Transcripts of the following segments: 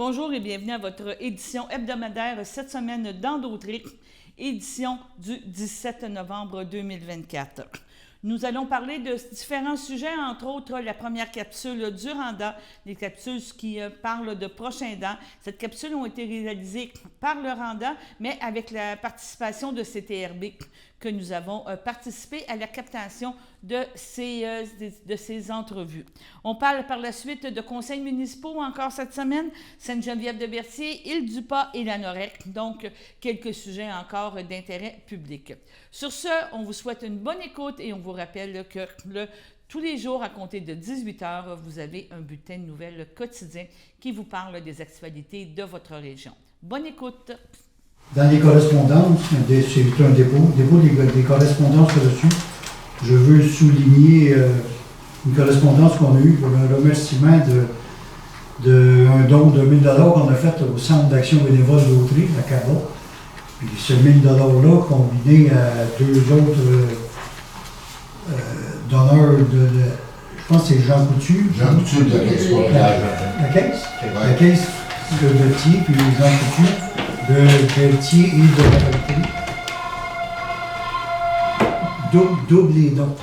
Bonjour et bienvenue à votre édition hebdomadaire cette semaine dans Dautré, édition du 17 novembre 2024. Nous allons parler de différents sujets, entre autres la première capsule du Randa, des capsules qui parlent de prochains dents. Cette capsule a été réalisée par le Randa, mais avec la participation de CTRB, que nous avons participé à la captation de ces entrevues. On parle par la suite de conseils municipaux encore cette semaine, Sainte-Geneviève-de-Berthier, Île-du-Pas et la Norec, donc quelques sujets encore d'intérêt public. Sur ce, on vous souhaite une bonne écoute et on vous rappelle que tous les jours, à compter de 18h, vous avez un bulletin de nouvelles quotidien qui vous parle des actualités de votre région. Bonne écoute! Dans les correspondances, c'est un dépôt des correspondances reçues. Je veux souligner une correspondance qu'on a eue pour un remerciement d'un don de 1 000 $ qu'on a fait au Centre d'action bénévole d'Autré, à Cabot. Puis ce 1 000 $-là, combiné à deux autres donneurs je pense que c'est Jean Coutu. Jean Coutu de la Caisse populaire. La Caisse? Ouais. La Caisse de Berthier, puis Jean Coutu de Berthier et de la Valtrie. Double les dons.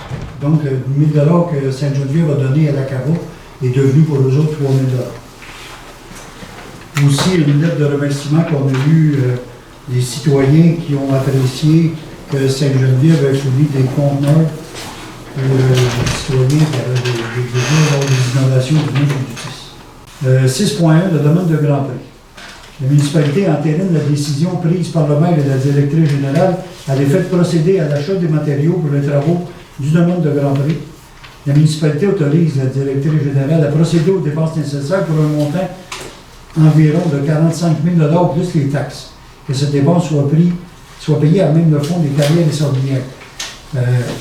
Donc, le 1 000 $ que Sainte-Geneviève a donné à la CAVA est devenu pour eux autres 3 000 $. Aussi, une lettre de remerciement qu'on a eue des citoyens qui ont apprécié que Sainte-Geneviève a fourni des conteneurs pour les citoyens qui avaient des besoins lors des inondations du 9 et du 10. 6.1, la demande de Grand Prix. La municipalité entérine la décision prise par le maire et la directrice générale à l'effet de procéder à l'achat des matériaux pour les travaux du domaine de Grand Prix. La municipalité autorise la directrice générale à procéder aux dépenses nécessaires pour un montant environ de 45 000 $ plus les taxes. Que cette dépense soit payée à même le fonds des carrières et sordinières.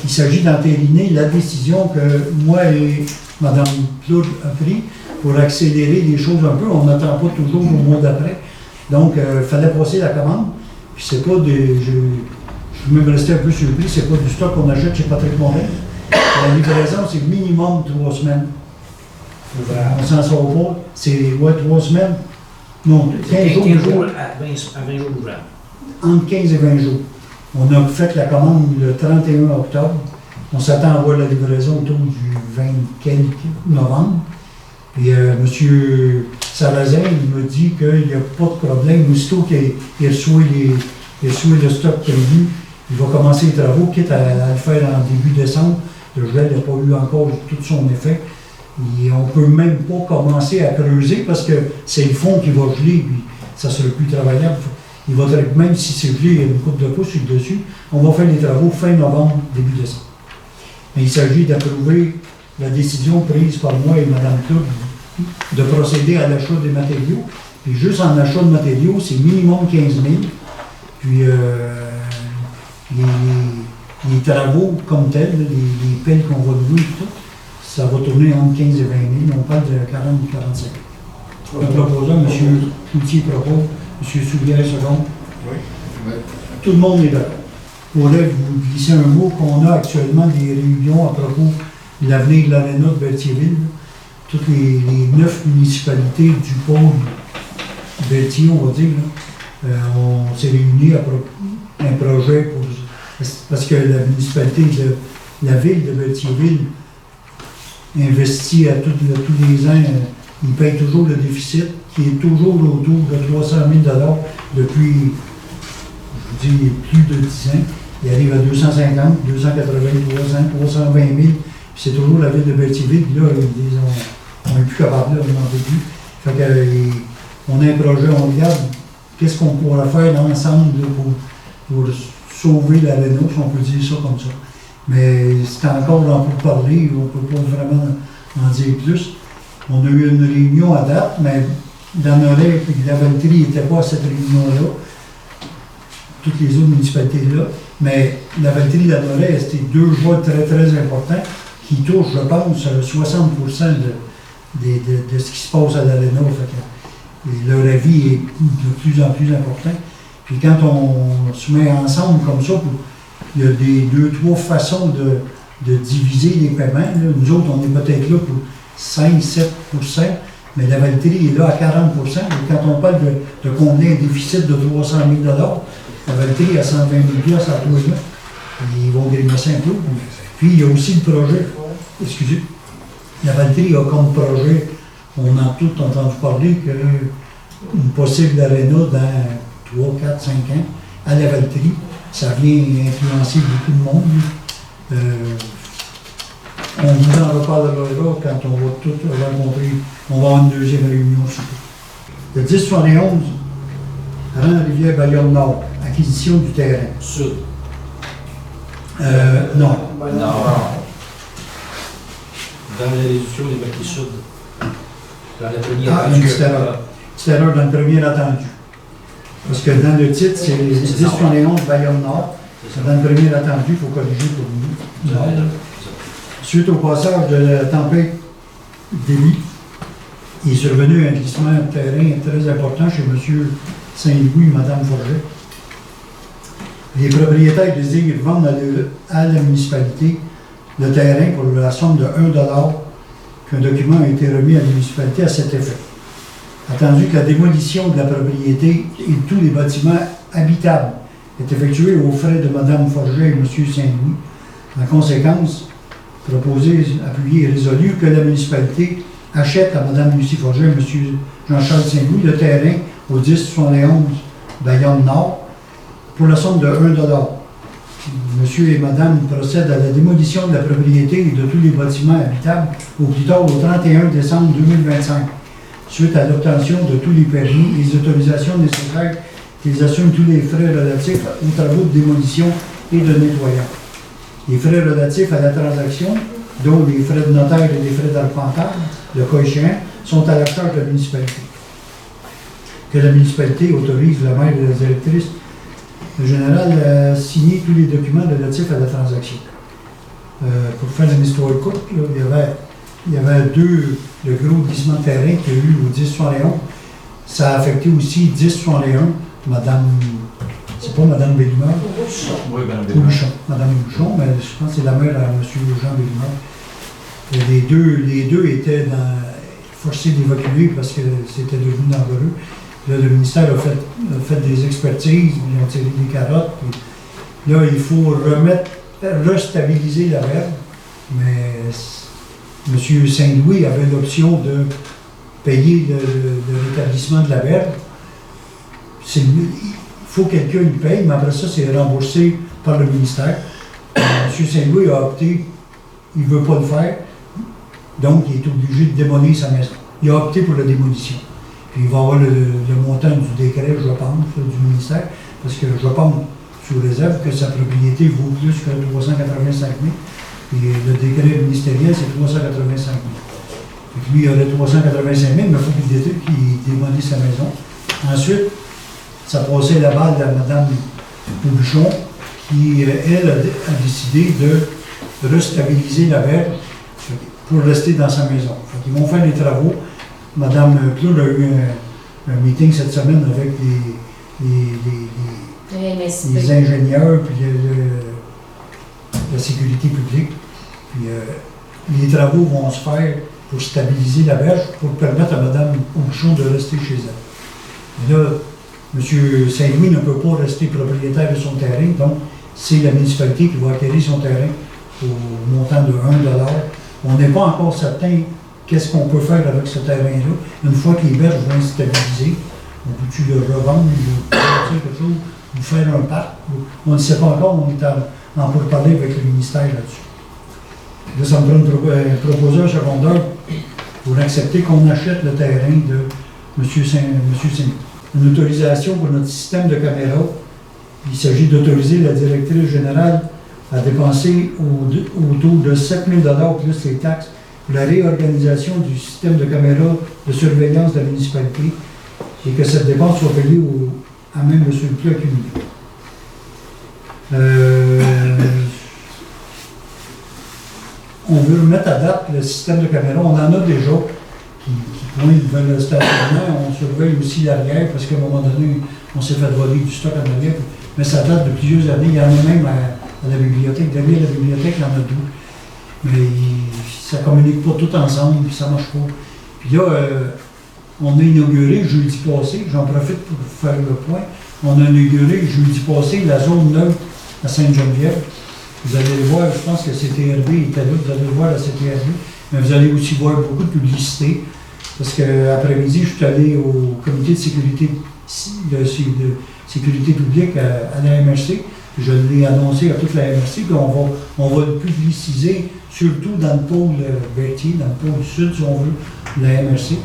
Il s'agit d'entériner la décision que moi et Mme Plourde a prise pour accélérer les choses un peu. On n'attend pas toujours au mois d'après. Donc, il fallait passer la commande. Puis c'est pas des. Je suis même resté un peu surpris, c'est pas du stock qu'on achète chez Patrick Morin. La livraison, c'est minimum 3 semaines. On s'en sort pas. C'est 3 semaines. Non, 15 jours. 15 jours à 20 jours ouvrables. Entre 15 et 20 jours. On a fait la commande le 31 octobre. On s'attend à voir la livraison autour du 20 novembre. Et M. Sarrazin me dit qu'il n'y a pas de problème. Aussitôt qu'il reçoit le stock prévu, il va commencer les travaux, quitte à le faire en début décembre. Le gel n'a pas eu encore tout son effet. Et on ne peut même pas commencer à creuser parce que c'est le fond qui va geler, puis ça ne sera plus travaillable. Il va même si c'est gelé, il y a une coupe de pouce sur le dessus, on va faire les travaux fin novembre, début décembre. Mais il s'agit d'approuver la décision prise par moi et Mme Claude de procéder à l'achat des matériaux. Puis juste en achat de matériaux, c'est minimum 15 000. Puis les travaux comme tels, les pelles qu'on va louer et tout, ça va tourner entre 15 et 20 000. On parle de 40 ou 45 000. Le proposant, M. Cloutier propose, M. Soulière second. Oui. Tout le monde est d'accord. Pour là, vous glissez un mot qu'on a actuellement des réunions à propos de l'avenir de l'aréna de Berthierville. Toutes les 9 municipalités du pôle Berthier, on va dire, là, on s'est réunis à un projet parce que la municipalité de la ville de Berthierville investit à tous les ans, il paye toujours le déficit qui est toujours autour de 300 000 $ depuis, je vous dis, plus de 10 ans. Il arrive à 250, 280, 300, 320 000. Puis c'est toujours la ville de Berthierville. Là, on n'est plus capable, là, on n'en peut plus. Fait que, on a un projet, on regarde qu'est-ce qu'on pourra faire ensemble là, pour sauver l'aréna, si on peut dire ça comme ça. Mais c'est encore en pourparlers, on ne peut pas vraiment en dire plus. On a eu une réunion à date, mais dans Norec et la Valtrie n'était pas à cette réunion-là. Toutes les autres municipalités-là. Mais la Valtrie et la Norec, c'était deux voies très, très importants qui touchent, je pense, 60 % de ce qui se passe à l'aréna. Leur avis est de plus en plus important. Puis quand on se met ensemble comme ça, il y a 2-3 façons de diviser les paiements. Là. Nous autres, on est peut-être là pour 5-7 %. mais la Valtrie est là à 40 %. Et quand on parle de combler un déficit de 300 000 la Valtrie a 120 000 à tous les mois. Ils vont grimacer un peu. Puis il y a aussi le projet, excusez, la Valtrie a comme projet, on a tous entendu parler qu'une possible aréna dans 3, 4, 5 ans à la Valtrie. Ça vient influencer beaucoup de monde. On vous en reparlera quand on va tous rencontrer. On va avoir une deuxième réunion. Le 1071, rang Rivière-Bayonne-Nord, acquisition du terrain. Sud. Non. Dans la réduction des bâtis sud. Dans la première. Ah, une petite erreur. Petite erreur dans le premier attendu. Parce que dans le titre, c'est 1071 Bayonne-Nord. Dans le premier attendu, il faut corriger pour nous. Non. Suite au passage de la tempête d'Élie, il est survenu un glissement de terrain très important chez M. Saint-Louis et Mme Forget. Les propriétaires désirent vendre à la municipalité le terrain pour la somme de 1 $, qu'un document a été remis à la municipalité à cet effet. Attendu que la démolition de la propriété et de tous les bâtiments habitables est effectuée aux frais de Mme Forget et M. Saint-Louis, en conséquence, proposé, appuyé et résolu que la municipalité achète à Mme Lucie Forget et M. Jean-Charles Saint-Louis le terrain au 1071 Bayonne-Nord pour la somme de 1 $. Monsieur et Madame procèdent à la démolition de la propriété et de tous les bâtiments habitables au plus tard au 31 décembre 2025, suite à l'obtention de tous les permis et les autorisations nécessaires qu'ils assument tous les frais relatifs aux travaux de démolition et de nettoyage. Les frais relatifs à la transaction, dont les frais de notaire et les frais d'arpentage, le cas échéant, sont à la charge de la municipalité. Que la municipalité autorise le maire et la directrice générale à signer tous les documents relatifs à la transaction. Pour faire une histoire courte, là, il y avait le gros glissement de terrain qu'il y a eu au 1071. Ça a affecté aussi 1061, Madame. C'est pas Mme Bélimard? Oui, Mme Bouchon. Mme Bouchon, mais je pense que c'est la mère à M. Jean Bélimard. Les deux étaient forcés d'évacuer parce que c'était devenu dangereux. Là, le ministère a fait des expertises, ils ont tiré des carottes. Puis là, il faut restabiliser la verbe, mais M. Saint-Louis avait l'option de payer le rétablissement de la verbe. Il faut que quelqu'un le paye, mais après ça, c'est remboursé par le ministère. M. Saint-Louis a opté, il ne veut pas le faire, donc il est obligé de démolir sa maison. Il a opté pour la démolition. Puis il va avoir le montant du décret, je pense, du ministère, parce que je pense, sous réserve, que sa propriété vaut plus que 385 000. Puis le décret ministériel, c'est 385 000. Fait que lui, il aurait 385 000, mais il faut qu'il démolisse sa maison. Ensuite, ça passait la balle à Mme Bouchon, qui, elle, a décidé de restabiliser la verbe pour rester dans sa maison. Ils vont faire les travaux. Mme Plourde a eu un meeting cette semaine avec les ingénieurs et la sécurité publique. Puis, les travaux vont se faire pour stabiliser la berge, pour permettre à Mme Bouchon de rester chez elle. Et là, M. Saint-Louis ne peut pas rester propriétaire de son terrain, donc c'est la municipalité qui va acquérir son terrain au montant de 1 $. On n'est pas encore certain qu'est-ce qu'on peut faire avec ce terrain-là. Une fois que les berges vont être stabilisées, on peut-tu le revendre, ou quelque chose, ou faire un parc. On ne sait pas encore, on est en pourparlers avec le ministère là-dessus. Là, ça me prend un proposeur secondaire pour accepter qu'on achète le terrain de M. Saint-Louis. Une autorisation pour notre système de caméras. Il s'agit d'autoriser la directrice générale à dépenser autour de 7 000 $ plus les taxes pour la réorganisation du système de caméras de surveillance de la municipalité et que cette dépense soit payée à même le surplus accumulé. On veut remettre à date le système de caméras. On en a déjà qui pointent vers le stationnement. On surveille aussi l'arrière parce qu'à un moment donné, on s'est fait voler du stock en arrière. Mais ça date de plusieurs années. Il y en a même à la bibliothèque. Derrière la bibliothèque, il y en a deux. Mais ça ne communique pas tout ensemble, puis ça ne marche pas. Puis là, On a inauguré jeudi passé, j'en profite pour faire le point, on a inauguré jeudi passé la zone neutre à Sainte-Geneviève. Vous allez le voir, je pense que CTRB était là, vous allez le voir à CTRB, mais vous allez aussi voir beaucoup de publicité, parce qu'après-midi, je suis allé au comité de sécurité, sécurité publique à la MRC. Je l'ai annoncé à toute la MRC, puis on va le publiciser, surtout dans le pôle Berthier, dans le pôle sud, si on veut, de la MRC.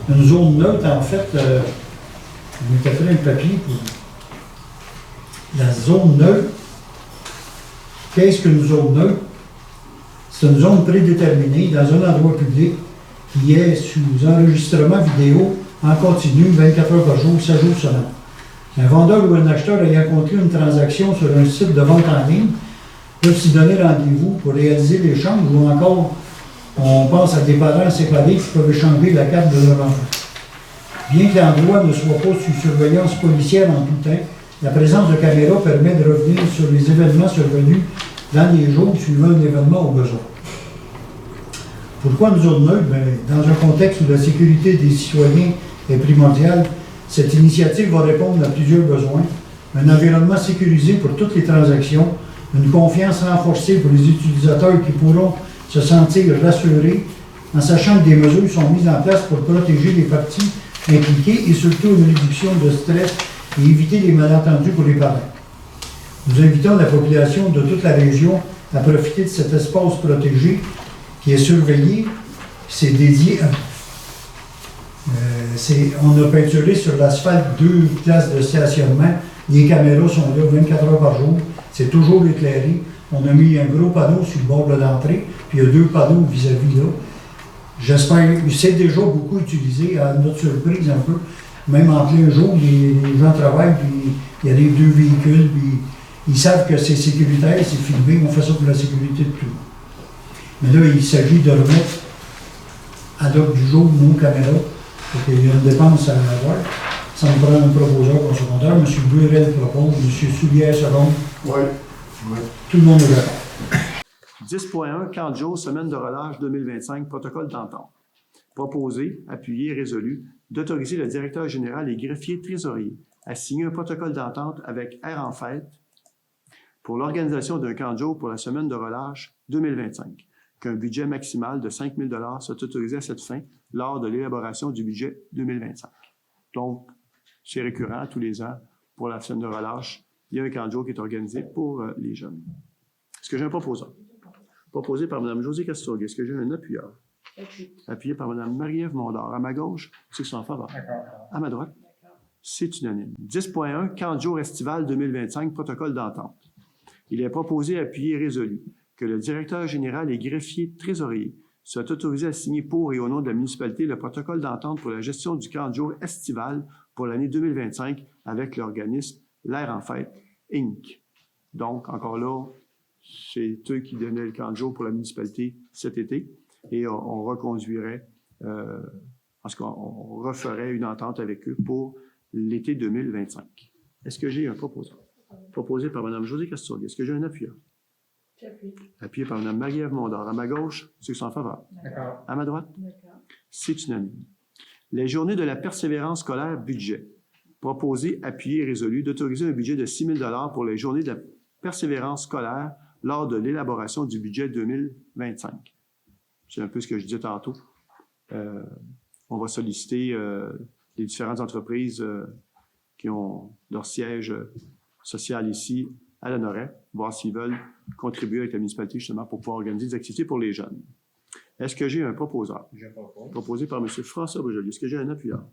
Une zone neutre, en fait, je m'étais fait un papier pour la zone neutre. Qu'est-ce qu'une zone neutre? C'est une zone prédéterminée dans un endroit public qui est sous enregistrement vidéo en continu 24 heures par jour, 7 jours semaine. Un vendeur ou un acheteur ayant conclu une transaction sur un site de vente en ligne peut s'y donner rendez-vous pour réaliser l'échange ou encore, on pense à des parents séparés qui peuvent échanger la carte de leur enfant. Bien que l'endroit ne soit pas sous surveillance policière en tout temps, la présence de caméras permet de revenir sur les événements survenus dans les jours suivant un événement au besoin. Pourquoi une zone neutre? Dans un contexte où la sécurité des citoyens est primordiale, cette initiative va répondre à plusieurs besoins. Un environnement sécurisé pour toutes les transactions, une confiance renforcée pour les utilisateurs qui pourront se sentir rassurés en sachant que des mesures sont mises en place pour protéger les parties impliquées et surtout une réduction de stress et éviter les malentendus pour les parents. Nous invitons la population de toute la région à profiter de cet espace protégé qui est surveillé, c'est dédié à... on a peinturé sur l'asphalte 2 places de stationnement. Les caméras sont là 24 heures par jour. C'est toujours éclairé. On a mis un gros panneau sur le bord de l'entrée, puis il y a 2 panneaux vis-à-vis là. J'espère, c'est déjà beaucoup utilisé, à notre surprise un peu. Même en plein jour, les gens travaillent, puis il y a les 2 véhicules, puis ils savent que c'est sécuritaire, c'est filmé, on fait ça pour la sécurité de tout le monde. Mais là, il s'agit de remettre à l'ordre du jour nos caméras. Donc, il y a une dépense à avoir. Ça me prend un proposeur consommateur. M. Burel propose, M. Soulière seconde. Oui. Tout le monde est d'accord. 10.1, 40 jours, semaine de relâche 2025, protocole d'entente. Proposé, appuyé, résolu, d'autoriser le directeur général et greffier trésorier à signer un protocole d'entente avec Air en Fête pour l'organisation d'un camp de jour pour la semaine de relâche 2025, qu'un budget maximal de 5 000 $ soit autorisé à cette fin lors de l'élaboration du budget 2025. Donc, c'est récurrent tous les ans pour la semaine de relâche. Il y a un camp de jour qui est organisé pour les jeunes. Est-ce que j'ai un proposant? Proposé par Mme Josée Castorgue. Est-ce que j'ai un appuyeur? Appuyé par Mme Marie-Ève Mondor. À ma gauche, ceux qui sont en faveur. À ma droite, c'est unanime. 10.1, camp de jour estival 2025, protocole d'entente. Il est proposé, appuyé et résolu que le directeur général et greffier trésorier soient autorisés à signer pour et au nom de la municipalité le protocole d'entente pour la gestion du camp de jour estival pour l'année 2025 avec l'organisme L'Air en Fête, Inc. Donc, encore là, c'est eux qui donnaient le camp de jour pour la municipalité cet été et on reconduirait, parce qu'on referait une entente avec eux pour l'été 2025. Est-ce que j'ai un proposant? Proposé par Mme Josée Castorgue. Est-ce que j'ai un appuyeur? Appuyé par Mme Marie-Ève Mondor. À ma gauche, ceux qui sont en faveur. D'accord. À ma droite, D'accord. c'est unanime. Les journées de la persévérance scolaire budget. Proposé, appuyé et résolu d'autoriser un budget de 6 000 $ pour les journées de la persévérance scolaire lors de l'élaboration du budget 2025. C'est un peu ce que je disais tantôt. On va solliciter les différentes entreprises qui ont leur siège social ici à la Noret, voir s'ils veulent contribuer avec la municipalité justement pour pouvoir organiser des activités pour les jeunes. Est-ce que j'ai un proposeur? Je propose. Proposé par M. François Beaujolais. Est-ce que j'ai un appuyeur?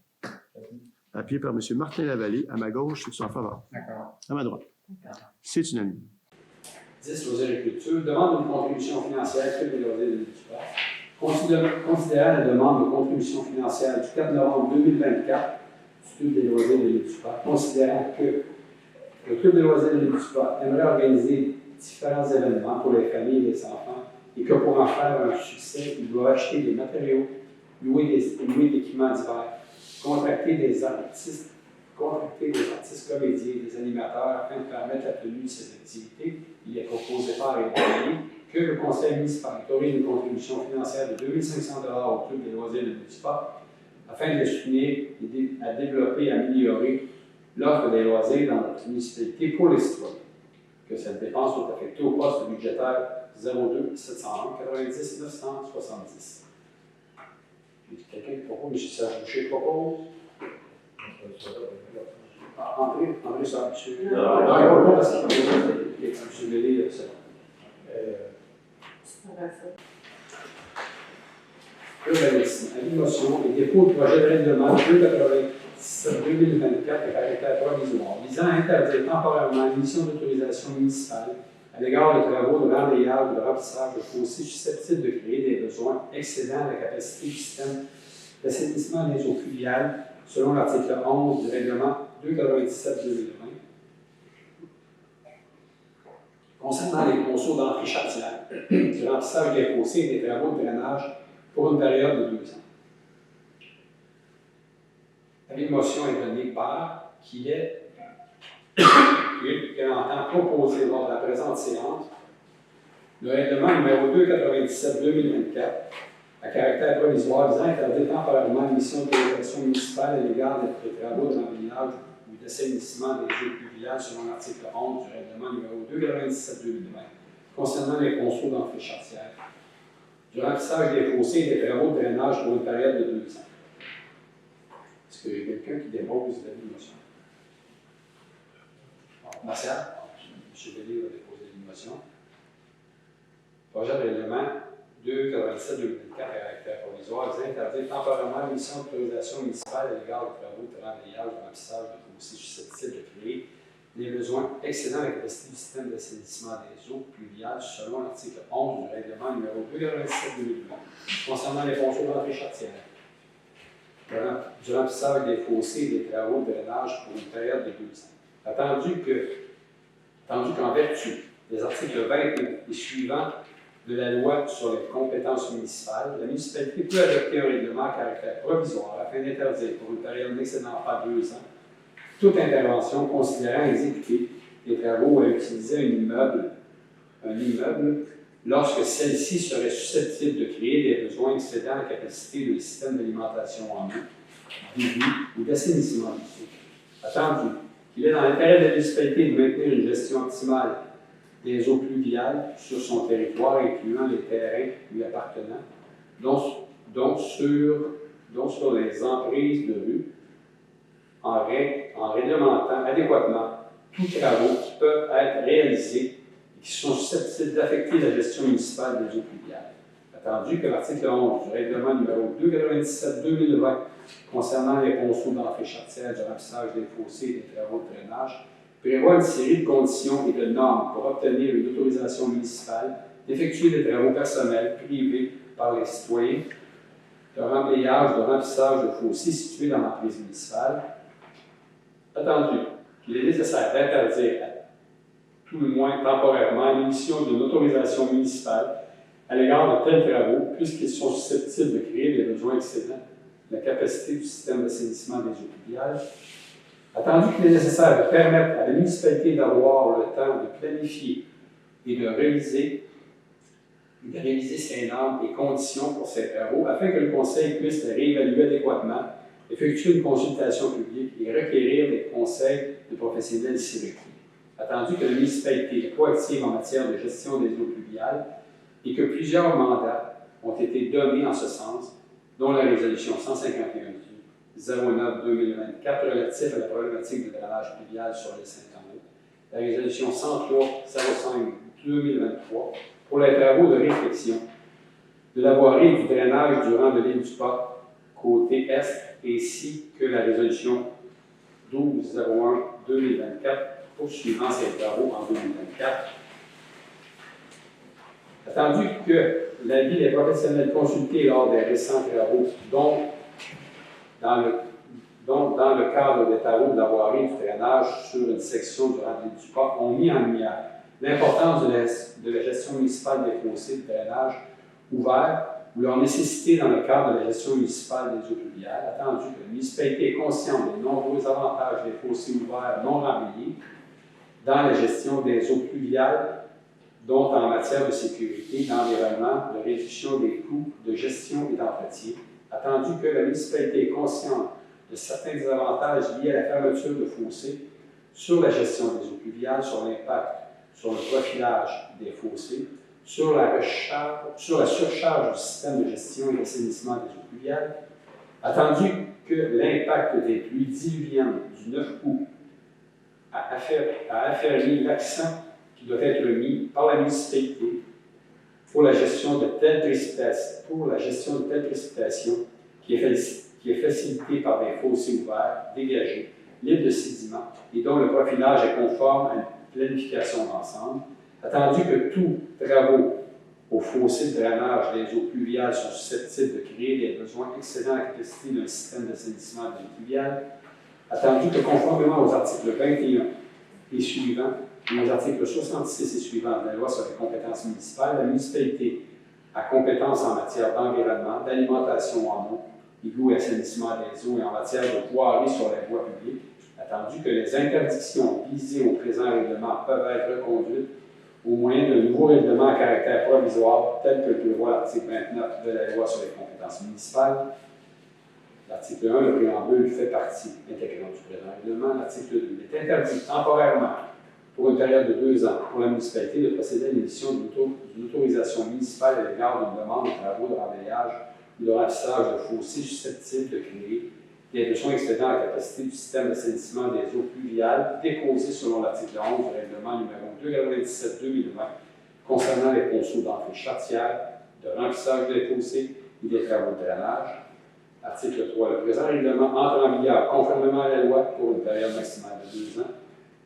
Appuyé par M. Martin Lavallée. À ma gauche, ceux qui sont en faveur. D'accord. À ma droite. D'accord. C'est unanime. 10 aux agricultures, demande une contribution financière Club des loisirs de l'Éducat. Considérant la demande de contribution financière du 4 novembre 2024 du Club des loisirs de l'Éducat, considérant que le Club des loisirs de l'Éducat aimerait organiser différents événements pour les familles et les enfants et que pour en faire un succès, il doit acheter des matériaux, louer de l'équipement d'hiver, contracter des artistes comédiens, des animateurs afin de permettre la tenue de ces activités. Il est proposé par et payé que le conseil municipal autorise une contribution financière de 2 500 $ au Club des loisirs de l'Éducat afin de les soutenir et à développer et améliorer l'offre des loisirs dans notre municipalité pour les citoyens. Que cette dépense soit affectée au poste budgétaire 02 701 90 970. Quelqu'un qui propose, M. Serge Boucher propose. André Serge Boucher. Non, il n'y a pas parce que M. Bellé, c'est urbanisme, à l'émotion et dépôt de projet de règlement 297-2024 à caractère provisoire visant à interdire temporairement l'émission d'autorisation municipale à l'égard de travaux de remblayage ou de remplissage de fossés susceptibles de créer des besoins excédant la capacité du système d'assainissement des eaux pluviales selon l'article 11 du règlement 297-2020. Concernant les consos d'entrée chartière, du remplissage des fossés et des travaux de drainage pour une période de 2 ans. L'avis de motion est donné par qui entend proposer lors de la présente séance le règlement numéro 297-2024 à caractère provisoire visant à interdire temporairement l'émission d'autorisation municipale à l'égard des travaux de remblayage ou d'assainissement des eaux pluviales selon l'article 11 du règlement numéro 297-2020 concernant les consos d'entrée chartière, du remplissage des fossés et des travaux de drainage pour une période de 2 ans. Est-ce qu'il y a quelqu'un qui dépose l'avis de motion? Martial? M. Bellé va déposer une motion. Projet de règlement 297-2024 à caractère provisoire visant à interdire temporairement l'émission d'autorisation municipale à l'égard des travaux de remblayage ou de remplissage de fossés susceptibles de créer des besoins excédant la capacité du système d'assainissement des eaux pluviales selon l'article 11 du règlement numéro 297-2020 concernant les consos d'entrée chartière, du remplissage des fossés et des travaux de drainage pour une période de 2 ans. Attendu qu'en vertu des articles 21 et suivants de la loi sur les compétences municipales, la municipalité peut adopter un règlement à caractère provisoire afin d'interdire pour une période n'excédant pas 2 ans toute intervention considérant exécuter des travaux ou à utiliser un immeuble lorsque celle-ci serait susceptible de créer des besoins excédant la capacité du système d'alimentation en eau, d'éboulis ou d'assainissement du eau. Attendu qu'il est dans l'intérêt de la municipalité de maintenir une gestion optimale des eaux pluviales sur son territoire, incluant les terrains lui appartenant, dont sur les emprises de rue, en réglementant adéquatement tous travaux qui peuvent être réalisés et qui sont susceptibles d'affecter la gestion municipale des eaux pluviales. Attendu que l'article 11 du règlement numéro 297-2020 concernant les consos d'entrée chartière, du remplissage des fossés et des travaux de drainage prévoit une série de conditions et de normes pour obtenir une autorisation municipale d'effectuer des travaux personnels privés par les citoyens de remblayage, de remplissage de fossés situés dans l'emprise municipale. Attendu qu'il est nécessaire d'interdire, à tout le moins temporairement, l'émission d'une autorisation municipale à l'égard de tels travaux, puisqu'ils sont susceptibles de créer des besoins excédant la capacité du système d'assainissement des eaux pluviales. Attendu qu'il est nécessaire de permettre à la municipalité d'avoir le temps de planifier et de réaliser ses normes et conditions pour ces travaux, afin que le Conseil puisse les réévaluer adéquatement, effectuer une consultation publique et requérir des conseils de professionnels ici requis. Attendu que la municipalité est proactive en matière de gestion des eaux pluviales et que plusieurs mandats ont été donnés en ce sens, dont la résolution 151-09-2024 relative à la problématique du drainage pluvial sur les Saint-André, la résolution 103-05-2023 pour les travaux de réflexion de la voirie du drainage durant de l'île du Port côté est, ainsi que la résolution 12-01-2024 poursuivant ces travaux en 2024. Attendu que l'avis des professionnels consultés lors des récents travaux, dont dans le cadre des travaux de la voirie du drainage sur une section durant l'île du Port, ont mis en lumière l'importance de la gestion municipale des fossés de drainage ouverts ou leur nécessité dans le cadre de la gestion municipale des eaux pluviales, attendu que la municipalité est consciente des nombreux avantages des fossés ouverts non remblayés dans la gestion des eaux pluviales, dont en matière de sécurité, d'environnement, de réduction des coûts, de gestion et d'entretien, Attendu que la municipalité est consciente de certains désavantages liés à la fermeture de fossés sur la gestion des eaux pluviales, sur l'impact sur le profilage des fossés, sur la surcharge du système de gestion et d'assainissement des eaux pluviales, attendu que l'impact des pluies diluviennes du 9 août a affermi l'accent qui doit être mis par la municipalité pour la gestion de telles précipitations qui est facilitée par des fossés ouverts, dégagés, libres de sédiments et dont le profilage est conforme à une planification d'ensemble, attendu que tous travaux aux fossés de drainage des eaux pluviales sont susceptibles de créer des besoins excédant la capacité d'un système d'assainissement des eaux pluviales, attendu que conformément aux articles 21 et suivants, et aux articles 66 et suivants de la loi sur les compétences municipales, la municipalité a compétence en matière d'environnement, d'alimentation en eau, égout et assainissement des eaux et en matière de voirie sur les voies publiques, attendu que les interdictions visées au présent règlement peuvent être reconduites au moyen d'un nouveau règlement à caractère provisoire tel que le prévoit l'article 29 de la loi sur les compétences municipales. L'article 1, le préambule, fait partie intégrante du présent règlement. L'article 2 est interdit temporairement pour une période de 2 ans pour la municipalité de procéder à l'émission d'une autorisation municipale à l'égard d'une demande de travaux de remblayage ou de remplissage de fossés susceptibles de créer des besoins excédant la capacité du système d'assainissement des eaux pluviales déposé selon l'article 11 du règlement numéro 297-2020 concernant les ponceaux d'entrée chartière, de remplissage des fossés ou des travaux de drainage. Article 3. Le présent règlement entre en vigueur conformément à la loi pour une période maximale de 2 ans,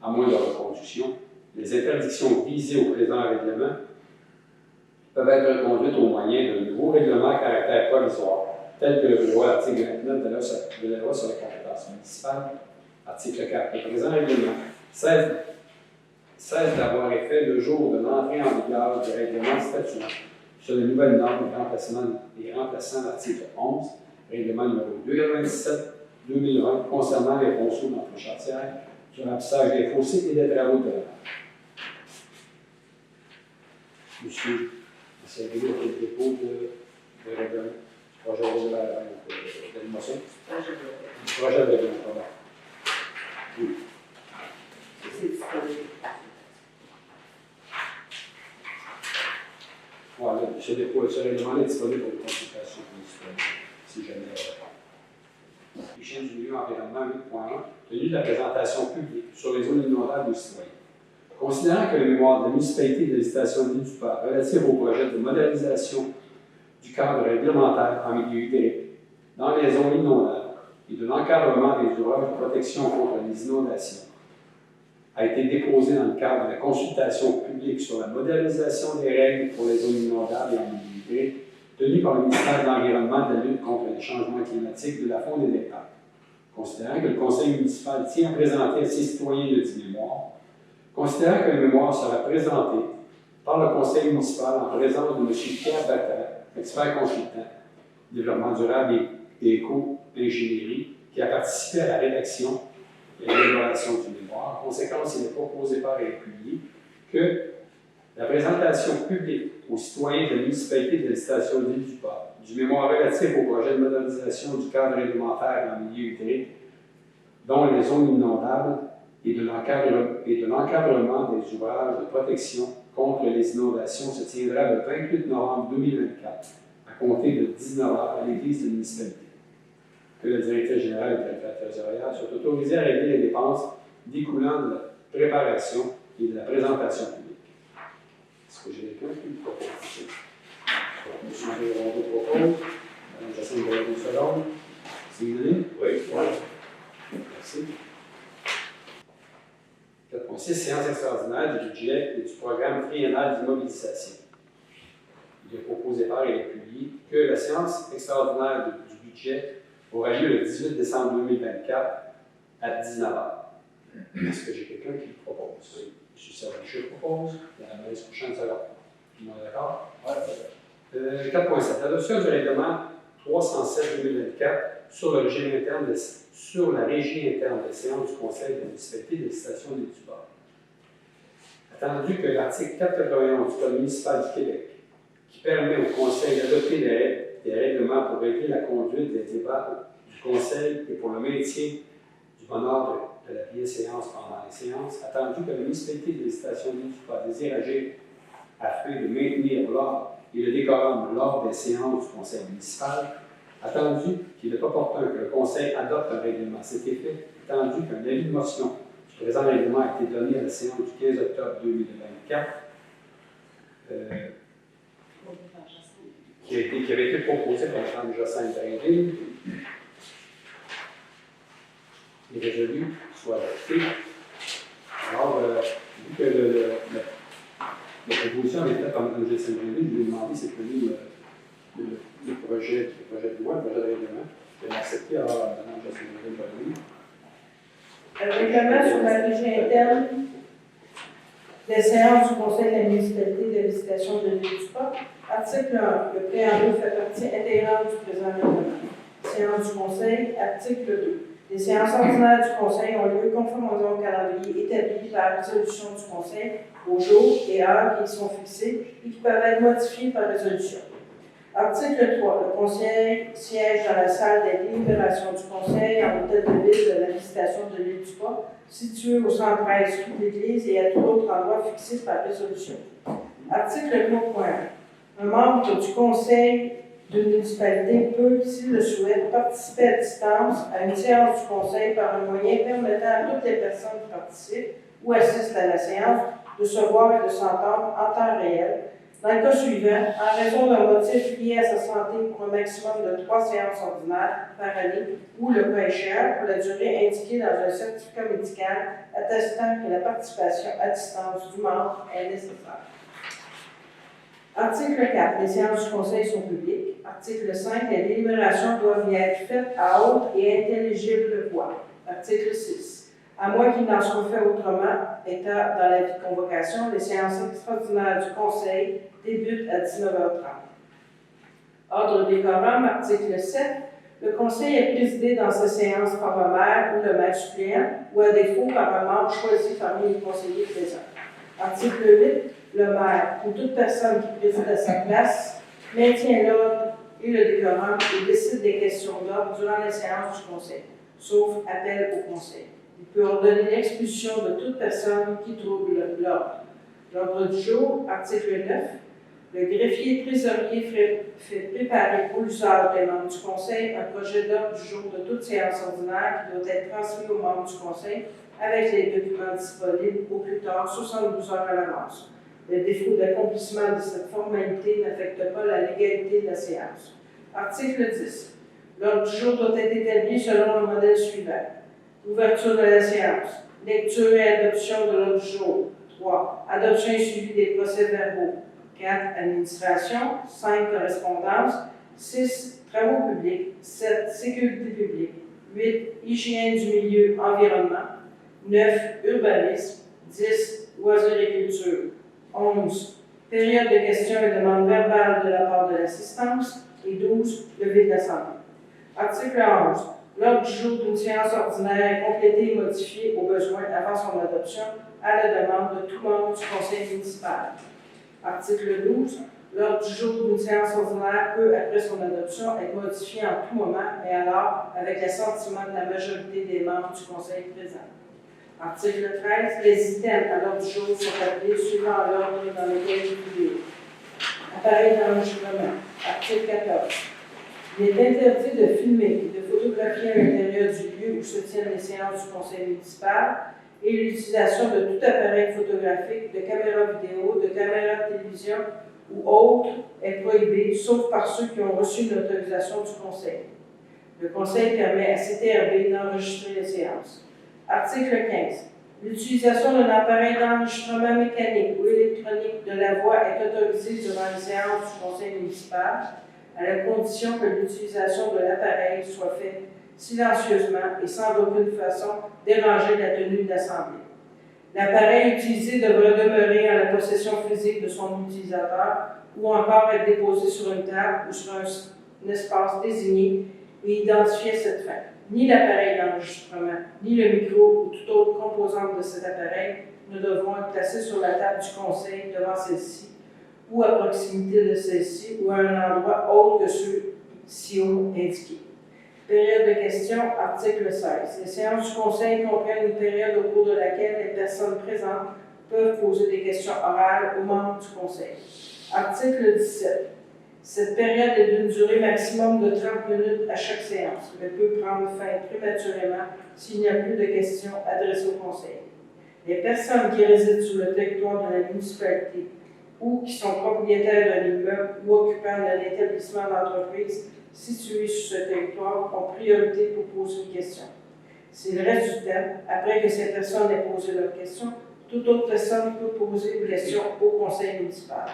à moins de reconduction. Les interdictions visées au présent règlement peuvent être reconduites au moyen d'un nouveau règlement à caractère provisoire, tel que le prévoit l'article 29 de la loi sur les compétences municipales. Article 4. Le présent règlement cesse d'avoir effet le jour de l'entrée en vigueur du règlement statuant sur les nouvelles normes et remplaçant l'article 11, règlement numéro 297-2020 concernant les ponceaux d'entrée chartière, sur l'absage des fossés et des travaux de drainage. Monsieur, c'est le dépôt de règlement. Projet de motion. Projet de règlement, pardon. Oui. C'est disponible. Voilà, ce règlement est disponible pour les consultations municipales, si jamais. Hygiène du milieu environnement 8.1, tenue de la présentation publique sur les zones inondables aux citoyens. Considérant que le mémoire de la municipalité et de l'hésitation de l'île du Port relative au projet de modernisation du cadre réglementaire en milieu hydrique dans les zones inondables et de l'encadrement des ouvrages de protection contre les inondations a été déposé dans le cadre de la consultation publique sur la modernisation des règles pour les zones inondables et en milieu hydrique tenue par le ministère de l'Environnement, de la lutte contre les changements climatiques, de la faune et des parcs. Considérant que le conseil municipal tient à présenter à ses citoyens le dit mémoire, considérant que le mémoire sera présenté par le conseil municipal en présence de M. Pierre Bataille, expert consultant, développement durable et éco-ingénierie, qui a participé à la rédaction et à l'élaboration du mémoire. En conséquence, il est proposé par et publié que la présentation publique aux citoyens de la municipalité de l'Hésitation de l'île du Port du mémoire relatif au projet de modernisation du cadre réglementaire en milieu hydrique, dont les zones inondables et de l'encadrement des ouvrages de protection contre les inondations se tiendra le 28 novembre 2024 à compter de 19h à l'église de municipalité. Que le directeur général et le directeur trésorial soient autorisés à régler les dépenses découlant de la préparation et de la présentation publique. Est-ce que j'ai quelqu'un qui me propose? M. Rondeau propose. Mme Jacinthe de la seconde. C'est donné? Oui. Merci. 4.6. Séance extraordinaire du budget et du programme triennal d'immobilisation. Il est proposé par et publié que la séance extraordinaire du budget aura lieu le 18 décembre 2024 à 19h. Est-ce que j'ai quelqu'un qui le propose? Oui. M. Serge propose. La maîtresse prochaine seconde. Tout le monde est d'accord? Oui. 4.7. L'adoption du règlement 307-2024 sur la régie interne des séances du Conseil de municipalité de l'Hésitation de l'île du Port. Attendu que l'article 491 du Code municipal du Québec, qui permet au Conseil d'adopter des règlements pour régler la conduite des débats du Conseil et pour le maintien du bon ordre de la bienséance pendant les séances, attendu que la municipalité de l'hésitation d'Île-du-Pas désire agir afin de maintenir l'ordre et le décorum lors des séances du Conseil municipal, attendu qu'il est opportun que le Conseil adopte un règlement à cet effet, attendu qu'un avis de motion du présent règlement a été donné à la séance du 15 octobre 2024, qui avait été proposé par Jean Jacinthe Drainville, et résolu soit adopté. Alors, vu que la proposition avait été faite par Mme Jacinthe Drainville, je lui ai demandé si c'était le projet de loi, le projet de règlement. Elle a accepté à Mme Jacinthe Drainville. Le règlement sur la régie interne des séances du Conseil de la municipalité de l'hésitation de l'Île-du-Pas. Article 1. Le préambule fait partie intégrante du présent règlement. Séance du Conseil. Article 2. Les séances ordinaires du Conseil ont lieu conformément au calendrier établi par la résolution du Conseil aux jours et heures qui y sont fixés et qui peuvent être modifiés par résolution. Article 3. Le Conseil siège dans la salle des délibérations du Conseil en hôtel de ville de la visitation de l'Île-du-Pas, située au 113 rue de l'Église et à tout autre endroit fixé par résolution. Article 3.1. Un membre du Conseil d'une municipalité peut, s'il le souhaite, participer à distance à une séance du Conseil par un moyen permettant à toutes les personnes qui participent ou assistent à la séance de se voir et de s'entendre en temps réel. Dans le cas suivant, en raison d'un motif lié à sa santé pour un maximum de 3 séances ordinaires par année ou, le cas échéant, pour la durée indiquée dans un certificat médical attestant que la participation à distance du membre est nécessaire. Article 4. Les séances du Conseil sont publiques. Article 5. Les délibérations doivent y être faites à haute et intelligible voix. Article 6. À moins qu'il n'en soit fait autrement, étant dans la vie de convocation, les séances extraordinaires du Conseil débutent à 19h30. Ordre décorum, article 7. Le Conseil est présidé dans ses séances par le maire ou le maire suppléant, ou à défaut par un membre choisi parmi les conseillers présents. Article 8. Le maire ou toute personne qui préside à sa place maintient l'ordre et le décorum et décide des questions d'ordre durant les séances du Conseil, sauf appel au Conseil. Il peut ordonner l'expulsion de toute personne qui trouble l'ordre. L'ordre du jour, article 9. Le greffier trésorier fait préparer pour l'usage des membres du Conseil un projet d'ordre du jour de toute séance ordinaire qui doit être transmis aux membres du Conseil avec les documents disponibles au plus tard 72 heures à l'avance. Le défaut d'accomplissement de cette formalité n'affecte pas la légalité de la séance. Article 10. L'ordre du jour doit être établi selon le modèle suivant. Ouverture de la séance. Lecture et adoption de l'ordre du jour. 3. Adoption et suivi des procès-verbaux. 4. Administration. 5. Correspondance. 6. Travaux publics. 7. Sécurité publique. 8. Hygiène du milieu, environnement. 9. Urbanisme. 10. Oisericulture. 11. Période de questions et demandes verbales de la part de l'assistance. Et 12. Levée de l'Assemblée. Article 11. L'ordre du jour d'une séance ordinaire est complété et modifié au besoin avant son adoption à la demande de tout membre du Conseil municipal. Article 12. L'ordre du jour d'une séance ordinaire peut, après son adoption, être modifié en tout moment et alors avec l'assentiment de la majorité des membres du Conseil présent. Article 13. Les items à l'ordre du jour sont appelés suivant l'ordre dans lequel ils figurent. Appareil d'enregistrement. Article 14. Il est interdit de filmer et de photographier à l'intérieur du lieu où se tiennent les séances du Conseil municipal et l'utilisation de tout appareil photographique, de caméra vidéo, de caméra de télévision ou autre est prohibée, sauf par ceux qui ont reçu l'autorisation du Conseil. Le Conseil permet à CTRB d'enregistrer les séances. Article 15. L'utilisation d'un appareil d'enregistrement mécanique ou électronique de la voix est autorisée durant les séances du Conseil municipal, à la condition que l'utilisation de l'appareil soit faite silencieusement et sans d'aucune façon déranger la tenue de l'Assemblée. L'appareil utilisé devrait demeurer en la possession physique de son utilisateur ou encore être déposé sur une table ou sur un espace désigné et identifié à cette fin. Ni l'appareil d'enregistrement, ni le micro ou toute autre composante de cet appareil ne devront être placés sur la table du Conseil devant celle-ci ou à proximité de celle-ci ou à un endroit autre que ceux si haut indiqué. Période de questions, article 16. Les séances du Conseil comprennent une période au cours de laquelle les personnes présentes peuvent poser des questions orales aux membres du Conseil. Article 17. Cette période est d'une durée maximum de 30 minutes à chaque séance, mais peut prendre fin prématurément s'il n'y a plus de questions adressées au Conseil. Les personnes qui résident sur le territoire de la municipalité ou qui sont propriétaires d'un immeuble ou occupants d'un établissement d'entreprise situé sur ce territoire ont priorité pour poser une question. S'il reste du temps, après que ces personnes aient posé leur question, toute autre personne peut poser une question au conseil municipal.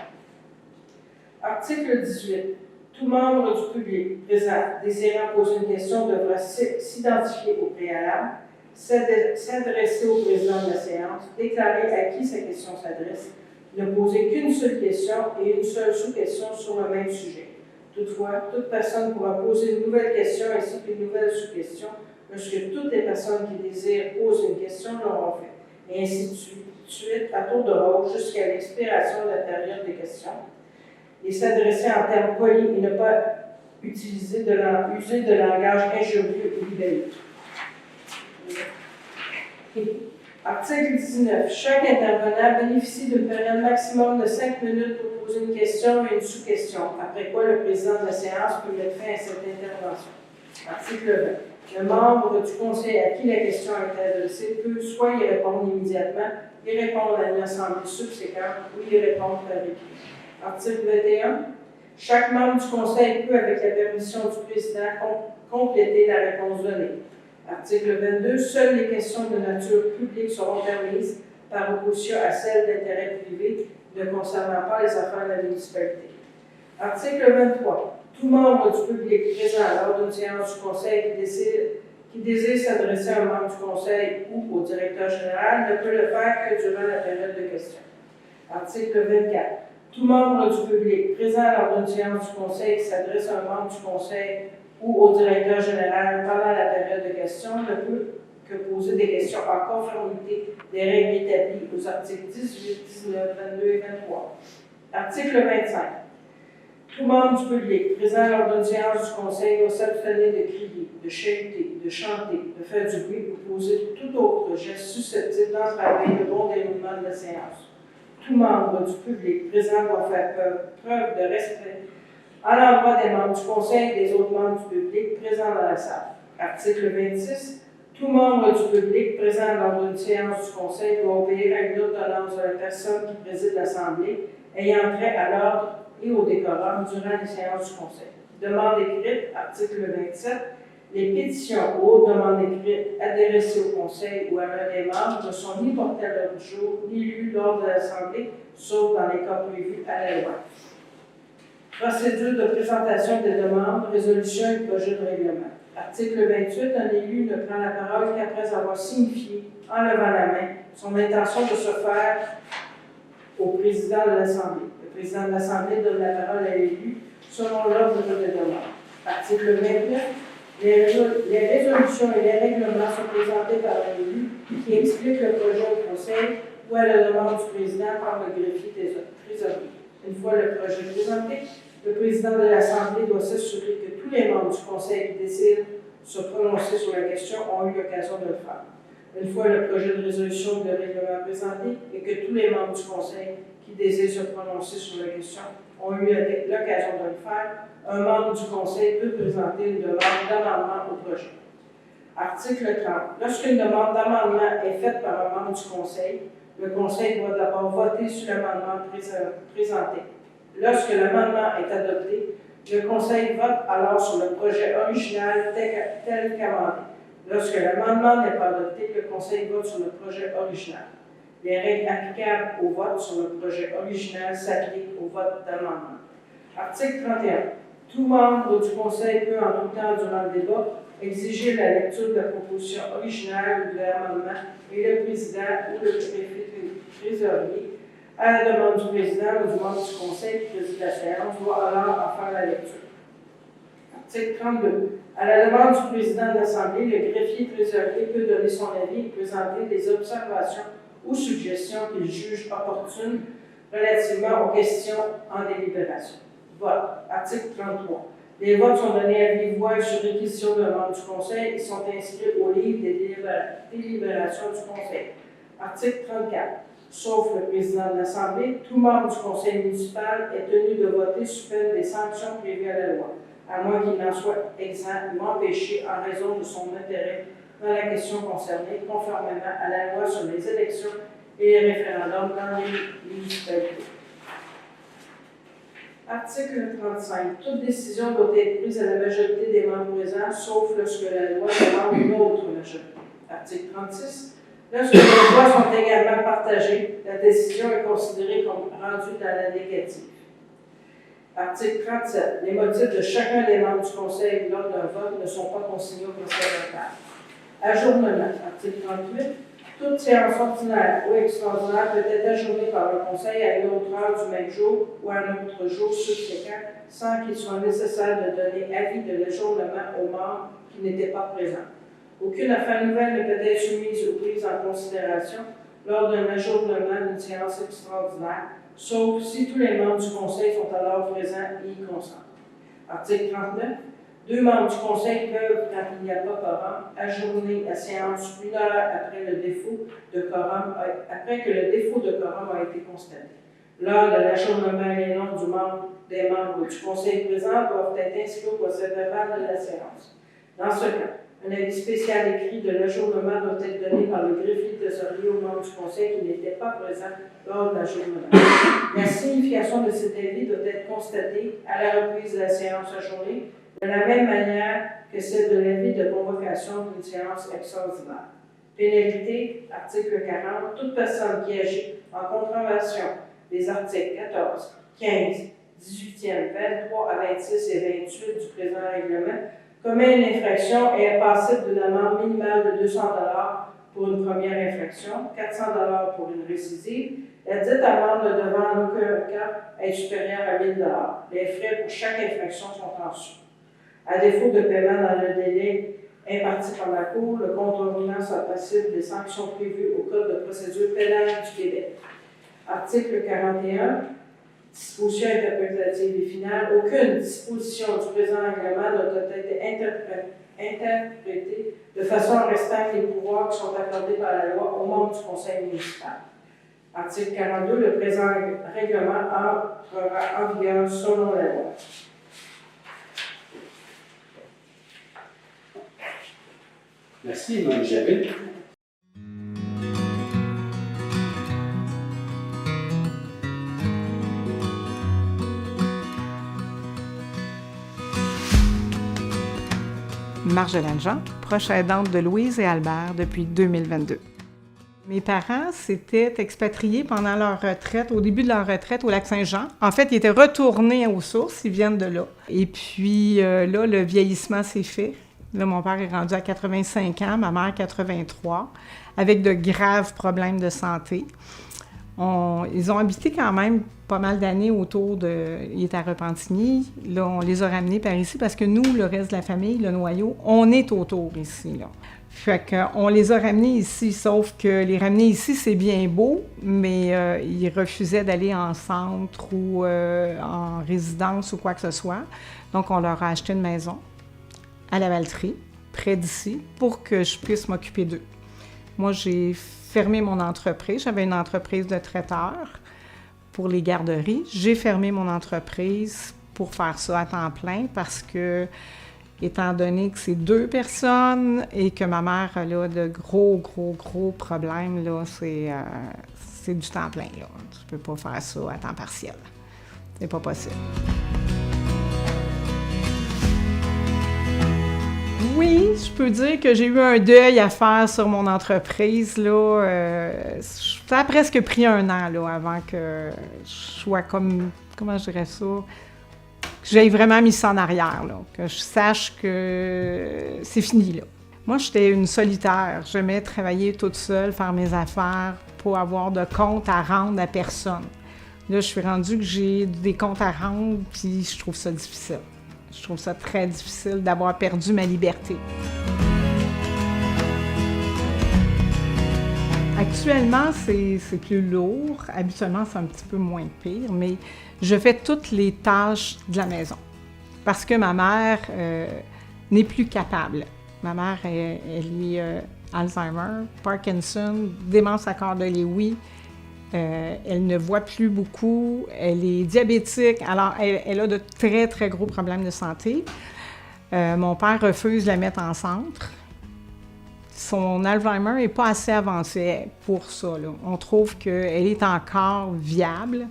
Article 18. Tout membre du public présent désirant poser une question devra s'identifier au préalable, s'adresser au président de la séance, déclarer à qui sa question s'adresse, ne poser qu'une seule question et une seule sous-question sur le même sujet. Toutefois, toute personne pourra poser une nouvelle question ainsi qu'une nouvelle sous-question lorsque toutes les personnes qui désirent poser une question l'auront fait, et ainsi de suite à tour de rôle jusqu'à l'expiration de la période des questions, et s'adresser en termes polis et ne pas user de langage injurieux ou libellé. Article 19. Chaque intervenant bénéficie d'une période maximum de 5 minutes pour poser une question et une sous-question, après quoi le président de la séance peut mettre fin à cette intervention. Article 20. Le membre du conseil à qui la question est adressée peut soit y répondre immédiatement, y répondre à une assemblée subséquente ou y répondre par écrit. Article 21. Chaque membre du conseil peut, avec la permission du président, compléter la réponse donnée. Article 22. Seules les questions de nature publique seront permises par opposition à celles d'intérêt privé ne concernant pas les affaires de la municipalité. Article 23. Tout membre du public présent lors d'une séance du conseil qui désire s'adresser à un membre du conseil ou au directeur général ne peut le faire que durant la période de questions. Article 24. Tout membre du public présent lors d'une séance du conseil qui s'adresse à un membre du conseil ou au directeur général pendant la période de questions ne peut que poser des questions en conformité des règles établies aux articles 18, 19, 22 et 23. Article 25. Tout membre du public présent lors d'une séance du conseil doit s'abstenir de crier, de chahuter, de chanter, de faire du bruit ou poser tout autre geste susceptible d'entraver le bon déroulement de la séance. Tout membre du public présent doit faire preuve de respect à l'endroit des membres du conseil et des autres membres du public présents dans la salle. Article 26. Tout membre du public présent lors d'une séance du conseil doit obéir à une ordonnance de la personne qui préside l'Assemblée ayant trait à l'ordre et au décorum durant les séances du conseil. Demande écrite, article 27. Les pétitions ou autres demandes écrites adressées au conseil ou à l'un des membres ne sont ni portées à l'ordre du jour, ni lues lors de l'Assemblée, sauf dans les cas prévus à la loi. Procédure de présentation des demandes, résolution et projet de règlement. Article 28. Un élu ne prend la parole qu'après avoir signifié, en levant la main, son intention de se faire au président de l'Assemblée. Le président de l'Assemblée donne la parole à l'élu selon l'ordre de demande. Article 29. Les résolutions et les règlements sont présentés par un élu qui explique le projet au conseil ou à la demande du président par le greffier trésorier. Une fois le projet présenté, le président de l'Assemblée doit s'assurer que tous les membres du conseil qui désirent se prononcer sur la question ont eu l'occasion de le faire. Une fois le projet de résolution ou de règlement présenté et que tous les membres du conseil qui désirent se prononcer sur la question ont eu l'occasion de le faire, un membre du conseil peut présenter une demande d'amendement au projet. Article 30. Lorsqu'une demande d'amendement est faite par un membre du conseil, le conseil doit d'abord voter sur l'amendement présenté. Lorsque l'amendement est adopté, le conseil vote alors sur le projet original tel qu'amendé. Lorsque l'amendement n'est pas adopté, le conseil vote sur le projet original. Les règles applicables au vote sur le projet original s'appliquent au vote d'amendement. Article 31. Tout membre du conseil peut, en tout temps durant le débat, exiger la lecture de la proposition originale ou de l'amendement et le président ou le préfet trésorier, à la demande du président ou du membre du conseil qui préside la séance, doit alors en faire la lecture. Article 32. À la demande du président de l'Assemblée, le greffier trésorier peut donner son avis et présenter des observations ou suggestions qu'il juge opportunes relativement aux questions en délibération. Vote. Article 33. Les votes sont donnés à vive voix et sur réquisition d'un membre du Conseil et sont inscrits au livre des délibérations du Conseil. Article 34. Sauf le président de l'Assemblée, tout membre du Conseil municipal est tenu de voter sous peine des sanctions prévues à la loi, à moins qu'il n'en soit exempt ou empêché en raison de son intérêt dans la question concernée, conformément à la loi sur les élections et les référendums dans les municipalités. Article 35. Toute décision doit être prise à la majorité des membres présents, sauf lorsque la loi demande une autre majorité. Article 36. Lorsque les voix sont également partagées, la décision est considérée comme rendue dans la négative. Article 37. Les motifs de chacun des membres du Conseil lors d'un vote ne sont pas consignés au Conseil local. Ajournement. Article 38. Toute séance ordinaire ou extraordinaire peut être ajournée par le Conseil à une autre heure du même jour ou à un autre jour subséquent sans qu'il soit nécessaire de donner avis de l'ajournement aux membres qui n'étaient pas présents. Aucune affaire nouvelle ne peut être soumise ou prise en considération lors d'un ajournement d'une séance extraordinaire, sauf si tous les membres du Conseil sont alors présents et y consentent. Article 39. 2 membres du Conseil peuvent, quand il n'y a pas quorum, ajourner la séance 1 heure après que le défaut de quorum a été constaté. L'heure de l'ajournement et les noms des membres du Conseil présents doivent être inscrits au procès-verbal de la séance. Dans ce cas, un avis spécial écrit de l'ajournement doit être donné par le greffier trésorier aux membres du Conseil qui n'étaient pas présents lors de l'ajournement. La signification de cet avis doit être constatée à la reprise de la séance ajournée, de la même manière que celle de l'avis de convocation d'une séance extraordinaire. Pénalité, article 40. Toute personne qui agit en contravention des articles 14, 15, 18e, 23 à 26 et 28 du présent règlement commet une infraction et est passible d'une amende minimale de $200 pour une première infraction, $400 pour une récidive. La dite amende ne devant en aucun cas être supérieure à $1 000. Les frais pour chaque infraction sont en dessous. À défaut de paiement dans le délai imparti par la Cour, le contrevenant sera passible des sanctions prévues au Code de procédure pénale du Québec. Article 41. Disposition interprétative et finale. Aucune disposition du présent règlement ne doit être interprétée de façon à restreindre les pouvoirs qui sont accordés par la loi aux membres du Conseil municipal. Article 42. Le présent règlement entrera en vigueur selon la loi. Merci, Mme Javid. Marjolaine Jean, proche aidante de Louise et Albert depuis 2022. Mes parents s'étaient expatriés pendant leur retraite, au début de leur retraite au Lac-Saint-Jean. En fait, ils étaient retournés aux sources, ils viennent de là. Et puis là, le vieillissement s'est fait. Là, mon père est rendu à 85 ans, ma mère 83, avec de graves problèmes de santé. Ils ont habité quand même pas mal d'années autour de... Ils étaient à Repentigny. Là, on les a ramenés par ici parce que nous, le reste de la famille, le noyau, on est autour ici, là. Fait qu'on les a ramenés ici, sauf que les ramener ici, c'est bien beau, mais ils refusaient d'aller en centre ou en résidence ou quoi que ce soit. Donc, on leur a acheté une maison à la Valtrie, près d'ici, pour que je puisse m'occuper d'eux. Moi, j'ai fermé mon entreprise. J'avais une entreprise de traiteur pour les garderies. J'ai fermé mon entreprise pour faire ça à temps plein parce que, étant donné que c'est 2 personnes et que ma mère a là, de gros problèmes, là, c'est du temps plein. Là. Tu peux pas faire ça à temps partiel. C'est pas possible. Oui, je peux dire que j'ai eu un deuil à faire sur mon entreprise. Là, ça a presque pris 1 an là, avant que je sois comme... Comment je dirais ça? Que j'aie vraiment mis ça en arrière, là, que je sache que c'est fini. Là. Moi, j'étais une solitaire. J'aimais travailler toute seule, faire mes affaires, pas avoir de compte à rendre à personne. Là, je suis rendue que j'ai des comptes à rendre, puis je trouve ça difficile. Je trouve ça très difficile d'avoir perdu ma liberté. Actuellement, c'est plus lourd. Habituellement, c'est un petit peu moins pire, mais je fais toutes les tâches de la maison. parce que ma mère n'est plus capable. Ma mère, elle est Alzheimer, Parkinson, démence à corps de Lewy. Elle ne voit plus beaucoup, elle est diabétique, alors elle a de très, très gros problèmes de santé. Mon père refuse de la mettre en centre. Son Alzheimer n'est pas assez avancé pour ça, là. On trouve qu'elle est encore viable,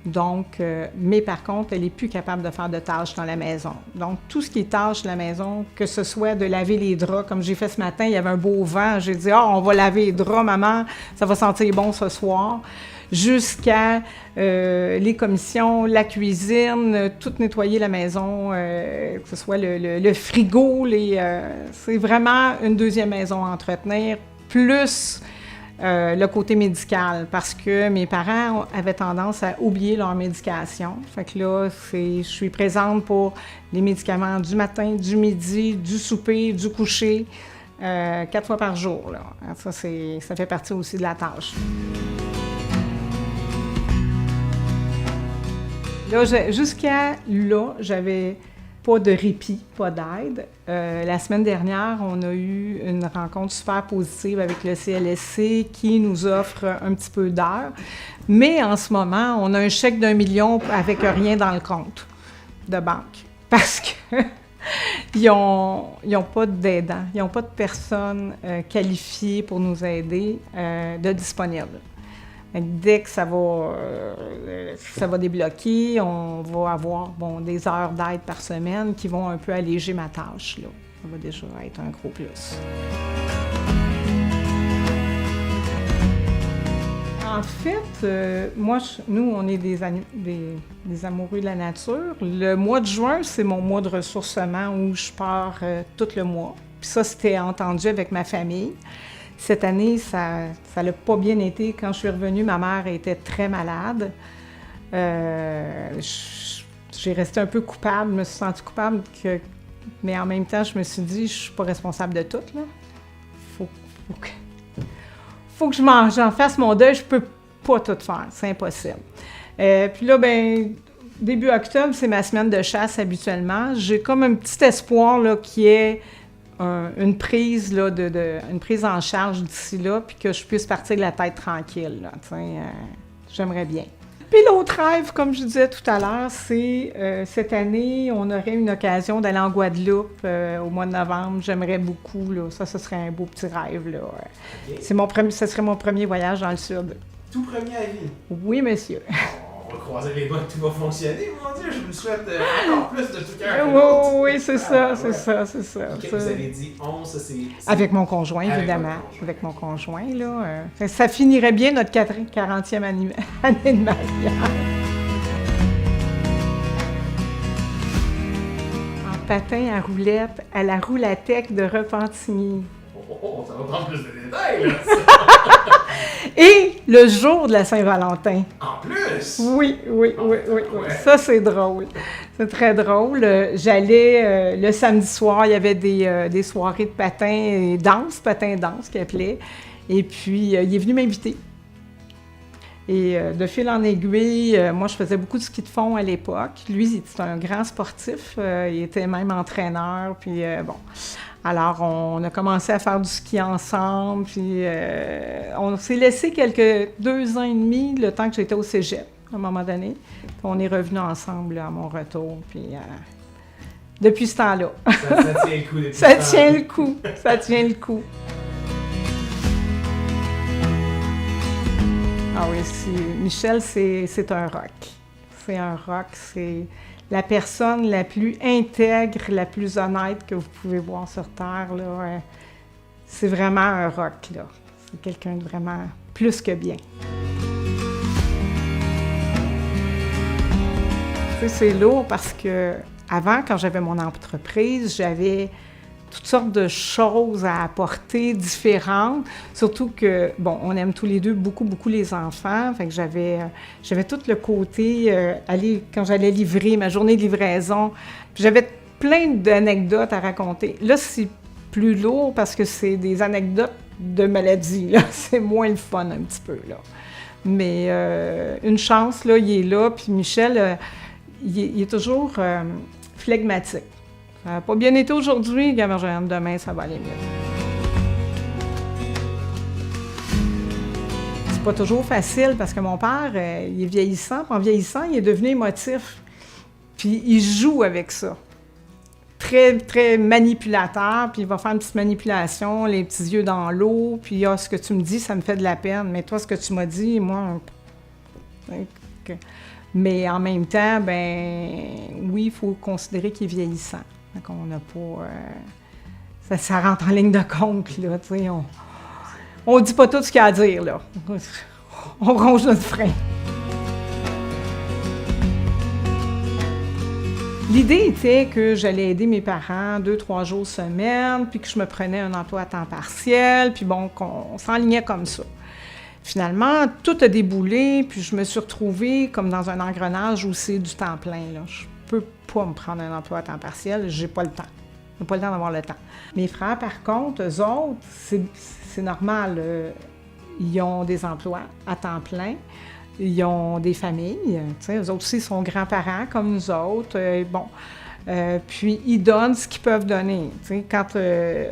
donc, mais par contre, elle n'est plus capable de faire de tâches dans la maison. Donc, tout ce qui est tâches de la maison, que ce soit de laver les draps, comme j'ai fait ce matin, il y avait un beau vent, j'ai dit « Ah, on va laver les draps, maman, ça va sentir bon ce soir », jusqu'à les commissions, la cuisine, tout nettoyer la maison, que ce soit le frigo, c'est vraiment une deuxième maison à entretenir, plus le côté médical, parce que mes parents avaient tendance à oublier leur médication. Fait que là, je suis présente pour les médicaments du matin, du midi, du souper, du coucher, 4 fois par jour, là. Ça fait partie aussi de la tâche. Là, jusqu'à là, j'avais pas de répit, pas d'aide. La semaine dernière, on a eu une rencontre super positive avec le CLSC qui nous offre un petit peu d'heures. Mais en ce moment, on a un chèque d'1 million avec rien dans le compte de banque. Parce que ils n'ont pas d'aidants, ils n'ont pas de personnes qualifiées pour nous aider de disponibles. Dès que ça va débloquer, on va avoir des heures d'aide par semaine qui vont un peu alléger ma tâche, là. Ça va déjà être un gros plus. En fait, nous, on est des amoureux de la nature. Le mois de juin, c'est mon mois de ressourcement où je pars tout le mois. Puis ça, c'était entendu avec ma famille. Cette année, ça n'a pas bien été. Quand je suis revenue, ma mère était très malade. J'ai resté un peu coupable, je me suis sentie coupable, mais en même temps, je me suis dit, je ne suis pas responsable de tout, là. Faut que j'en fasse mon deuil, je peux pas tout faire, c'est impossible. Puis là, début octobre, c'est ma semaine de chasse habituellement. J'ai comme un petit espoir là, qui est une prise là, une prise en charge d'ici là, puis que je puisse partir de la tête tranquille. Là, j'aimerais bien. Puis l'autre rêve, comme je disais tout à l'heure, c'est cette année, on aurait une occasion d'aller en Guadeloupe au mois de novembre. J'aimerais beaucoup, là, ça, ce serait un beau petit rêve. Là. Okay. Ce serait mon premier voyage dans le sud. Tout premier à vie? Oui, monsieur. On va croiser les doigts que tout va fonctionner, mon Dieu, je vous souhaite encore plus de tout cœur. Oui, c'est ça. Okay, vous avez dit 11, ça c'est... Avec mon conjoint, évidemment. Avec mon conjoint, là. Ça finirait bien notre 40e année de mariage. En patin à roulette à la Roulatec de Repentigny. Ça va prendre plus de détails, là! Et le jour de la Saint-Valentin. En plus? Oui. Ouais. Ça, c'est drôle. C'est très drôle. J'allais le samedi soir, il y avait des soirées de patin danse qu'il appelait. Et puis, il est venu m'inviter. Et de fil en aiguille, moi, je faisais beaucoup de ski de fond à l'époque. Lui, il était un grand sportif. Il était même entraîneur. Puis, bon... Alors, on a commencé à faire du ski ensemble, puis on s'est laissé 2 ans et demi, le temps que j'étais au cégep, à un moment donné. Puis on est revenus ensemble là, à mon retour, puis depuis ce temps-là. Ça tient le coup depuis ça tient le coup, ça tient le coup. Ah oui, Michel, c'est un rock. C'est un rock, c'est... la personne la plus intègre, la plus honnête que vous pouvez voir sur Terre, là, c'est vraiment un rock, là. C'est quelqu'un de vraiment plus que bien. C'est lourd parce que avant, quand j'avais mon entreprise, j'avais toutes sortes de choses à apporter différentes, surtout que, bon, on aime tous les deux beaucoup les enfants, fait que j'avais tout le côté, quand j'allais livrer, ma journée de livraison, puis j'avais plein d'anecdotes à raconter. Là, c'est plus lourd parce que c'est des anecdotes de maladie, là, c'est moins le fun un petit peu, là. Mais une chance, là, il est là, puis Michel, il est toujours... flegmatique. Ça n'a pas bien été aujourd'hui, Marjolaine, demain, ça va aller mieux. C'est pas toujours facile parce que mon père, il est vieillissant. Puis en vieillissant, il est devenu émotif. Puis il joue avec ça. Très, très manipulateur, puis il va faire une petite manipulation, les petits yeux dans l'eau, puis ce que tu me dis, ça me fait de la peine. Mais toi, ce que tu m'as dit, moi... Mais en même temps, oui, il faut considérer qu'il est vieillissant. Donc on n'a pas... ça rentre en ligne de compte, là, tu sais. On dit pas tout ce qu'il y a à dire, là. On ronge notre frein. L'idée était que j'allais aider mes parents 2-3 jours semaine, puis que je me prenais un emploi à temps partiel, puis bon, qu'on s'enlignait comme ça. Finalement, tout a déboulé, puis je me suis retrouvée comme dans un engrenage où c'est du temps plein, là. Je peux pas me prendre un emploi à temps partiel, j'ai pas le temps. J'ai pas le temps d'avoir le temps. Mes frères, par contre, eux autres, c'est normal. Ils ont des emplois à temps plein. Ils ont des familles, eux autres aussi sont grands-parents comme nous autres, puis ils donnent ce qu'ils peuvent donner. Quand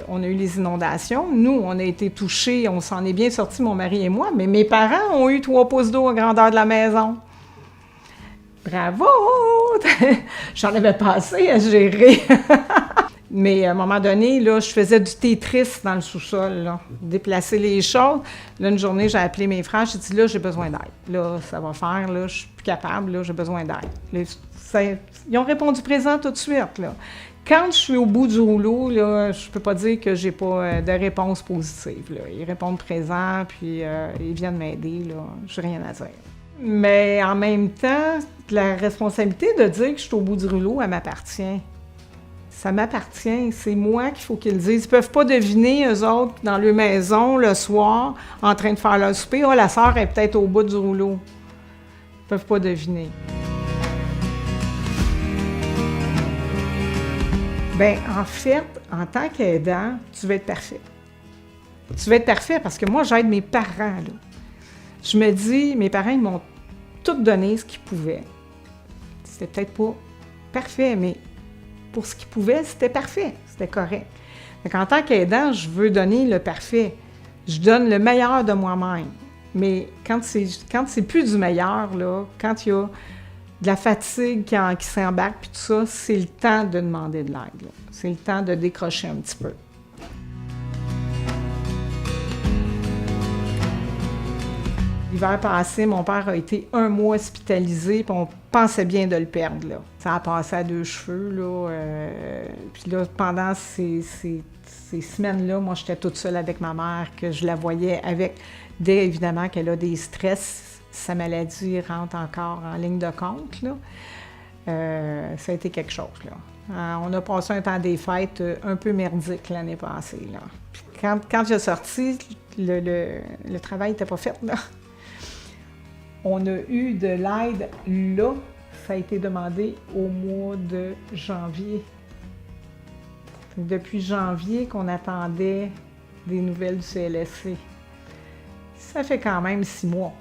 on a eu les inondations, nous, on a été touchés, on s'en est bien sortis, mon mari et moi, mais mes parents ont eu 3 pouces d'eau à grandeur de la maison. Bravo! J'en avais pas assez à gérer. Mais à un moment donné, là, je faisais du Tetris dans le sous-sol, là, déplacer les choses. Là, une journée, j'ai appelé mes frères, j'ai dit, là, j'ai besoin d'aide. Là, ça va faire, là, je suis plus capable, là, j'ai besoin d'aide. Ils ont répondu présent tout de suite, là. Quand je suis au bout du rouleau, là, je peux pas dire que j'ai pas de réponse positive, là. Ils répondent présent, puis ils viennent m'aider, là, j'ai rien à dire. Mais en même temps, la responsabilité de dire que je suis au bout du rouleau, elle m'appartient. Ça m'appartient, c'est moi qu'il faut qu'ils le disent. Ils peuvent pas deviner, eux autres, dans leur maison, le soir, en train de faire leur souper. « Ah, la sœur est peut-être au bout du rouleau. » Ils peuvent pas deviner. En fait, en tant qu'aidant, tu vas être parfait. Tu vas être parfait parce que moi, j'aide mes parents, là. Je me dis, mes parents, ils m'ont tout donné ce qu'ils pouvaient. C'était peut-être pas parfait, mais pour ce qu'ils pouvaient, c'était parfait, c'était correct. En tant qu'aidant, je veux donner le parfait. Je donne le meilleur de moi-même. Mais quand c'est plus du meilleur, là, quand il y a de la fatigue qui s'embarque, puis tout ça, c'est le temps de demander de l'aide, là. C'est le temps de décrocher un petit peu. L'hiver passé, mon père a été 1 mois hospitalisé, puis on pensait bien de le perdre, là. Ça a passé à 2 cheveux, là. Puis là, pendant ces semaines-là, moi, j'étais toute seule avec ma mère, que je la voyais avec... Dès, évidemment, qu'elle a des stress, sa maladie rentre encore en ligne de compte, là. Ça a été quelque chose, là. On a passé un temps des fêtes un peu merdique l'année passée, là. Puis quand j'ai sorti, le travail n'était pas fait, là. On a eu de l'aide là, ça a été demandé au mois de janvier. Depuis janvier qu'on attendait des nouvelles du CLSC. Ça fait quand même 6 mois.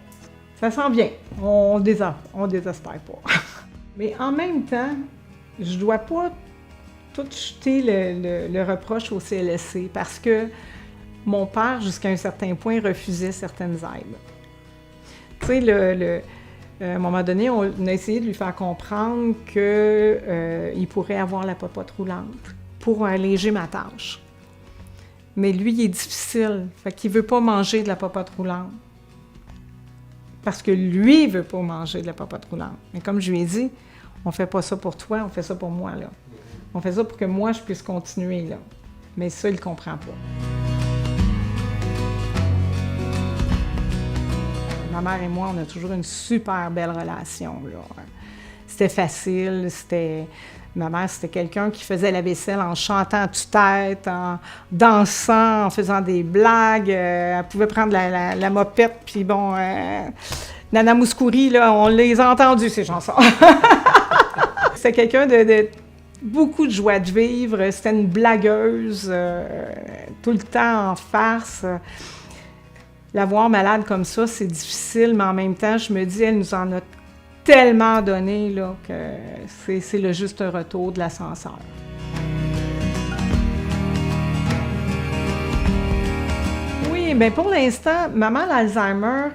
Ça sent bien, on désespère pas. Mais en même temps, je dois pas tout jeter le reproche au CLSC parce que mon père, jusqu'à un certain point, refusait certaines aides. Tu sais, à un moment donné, on a essayé de lui faire comprendre qu'il pourrait avoir la popote roulante pour alléger ma tâche. Mais lui, il est difficile, fait qu'il ne veut pas manger de la popote roulante. Parce que lui, il ne veut pas manger de la popote roulante. Mais comme je lui ai dit, on ne fait pas ça pour toi, on fait ça pour moi, là. On fait ça pour que moi, je puisse continuer, là. Mais ça, il ne comprend pas. Ma mère et moi, on a toujours une super belle relation, là. C'était facile, ma mère, c'était quelqu'un qui faisait la vaisselle en chantant à tue-tête, en dansant, en faisant des blagues. Elle pouvait prendre la mopette, puis bon... Nana Mouskouri, là, on les a entendues, ces chansons. C'était quelqu'un de beaucoup de joie de vivre. C'était une blagueuse, tout le temps en farce. La voir malade comme ça, c'est difficile, mais en même temps, je me dis, elle nous en a tellement donné là, que c'est le juste retour de l'ascenseur. Oui, bien pour l'instant, maman l'Alzheimer,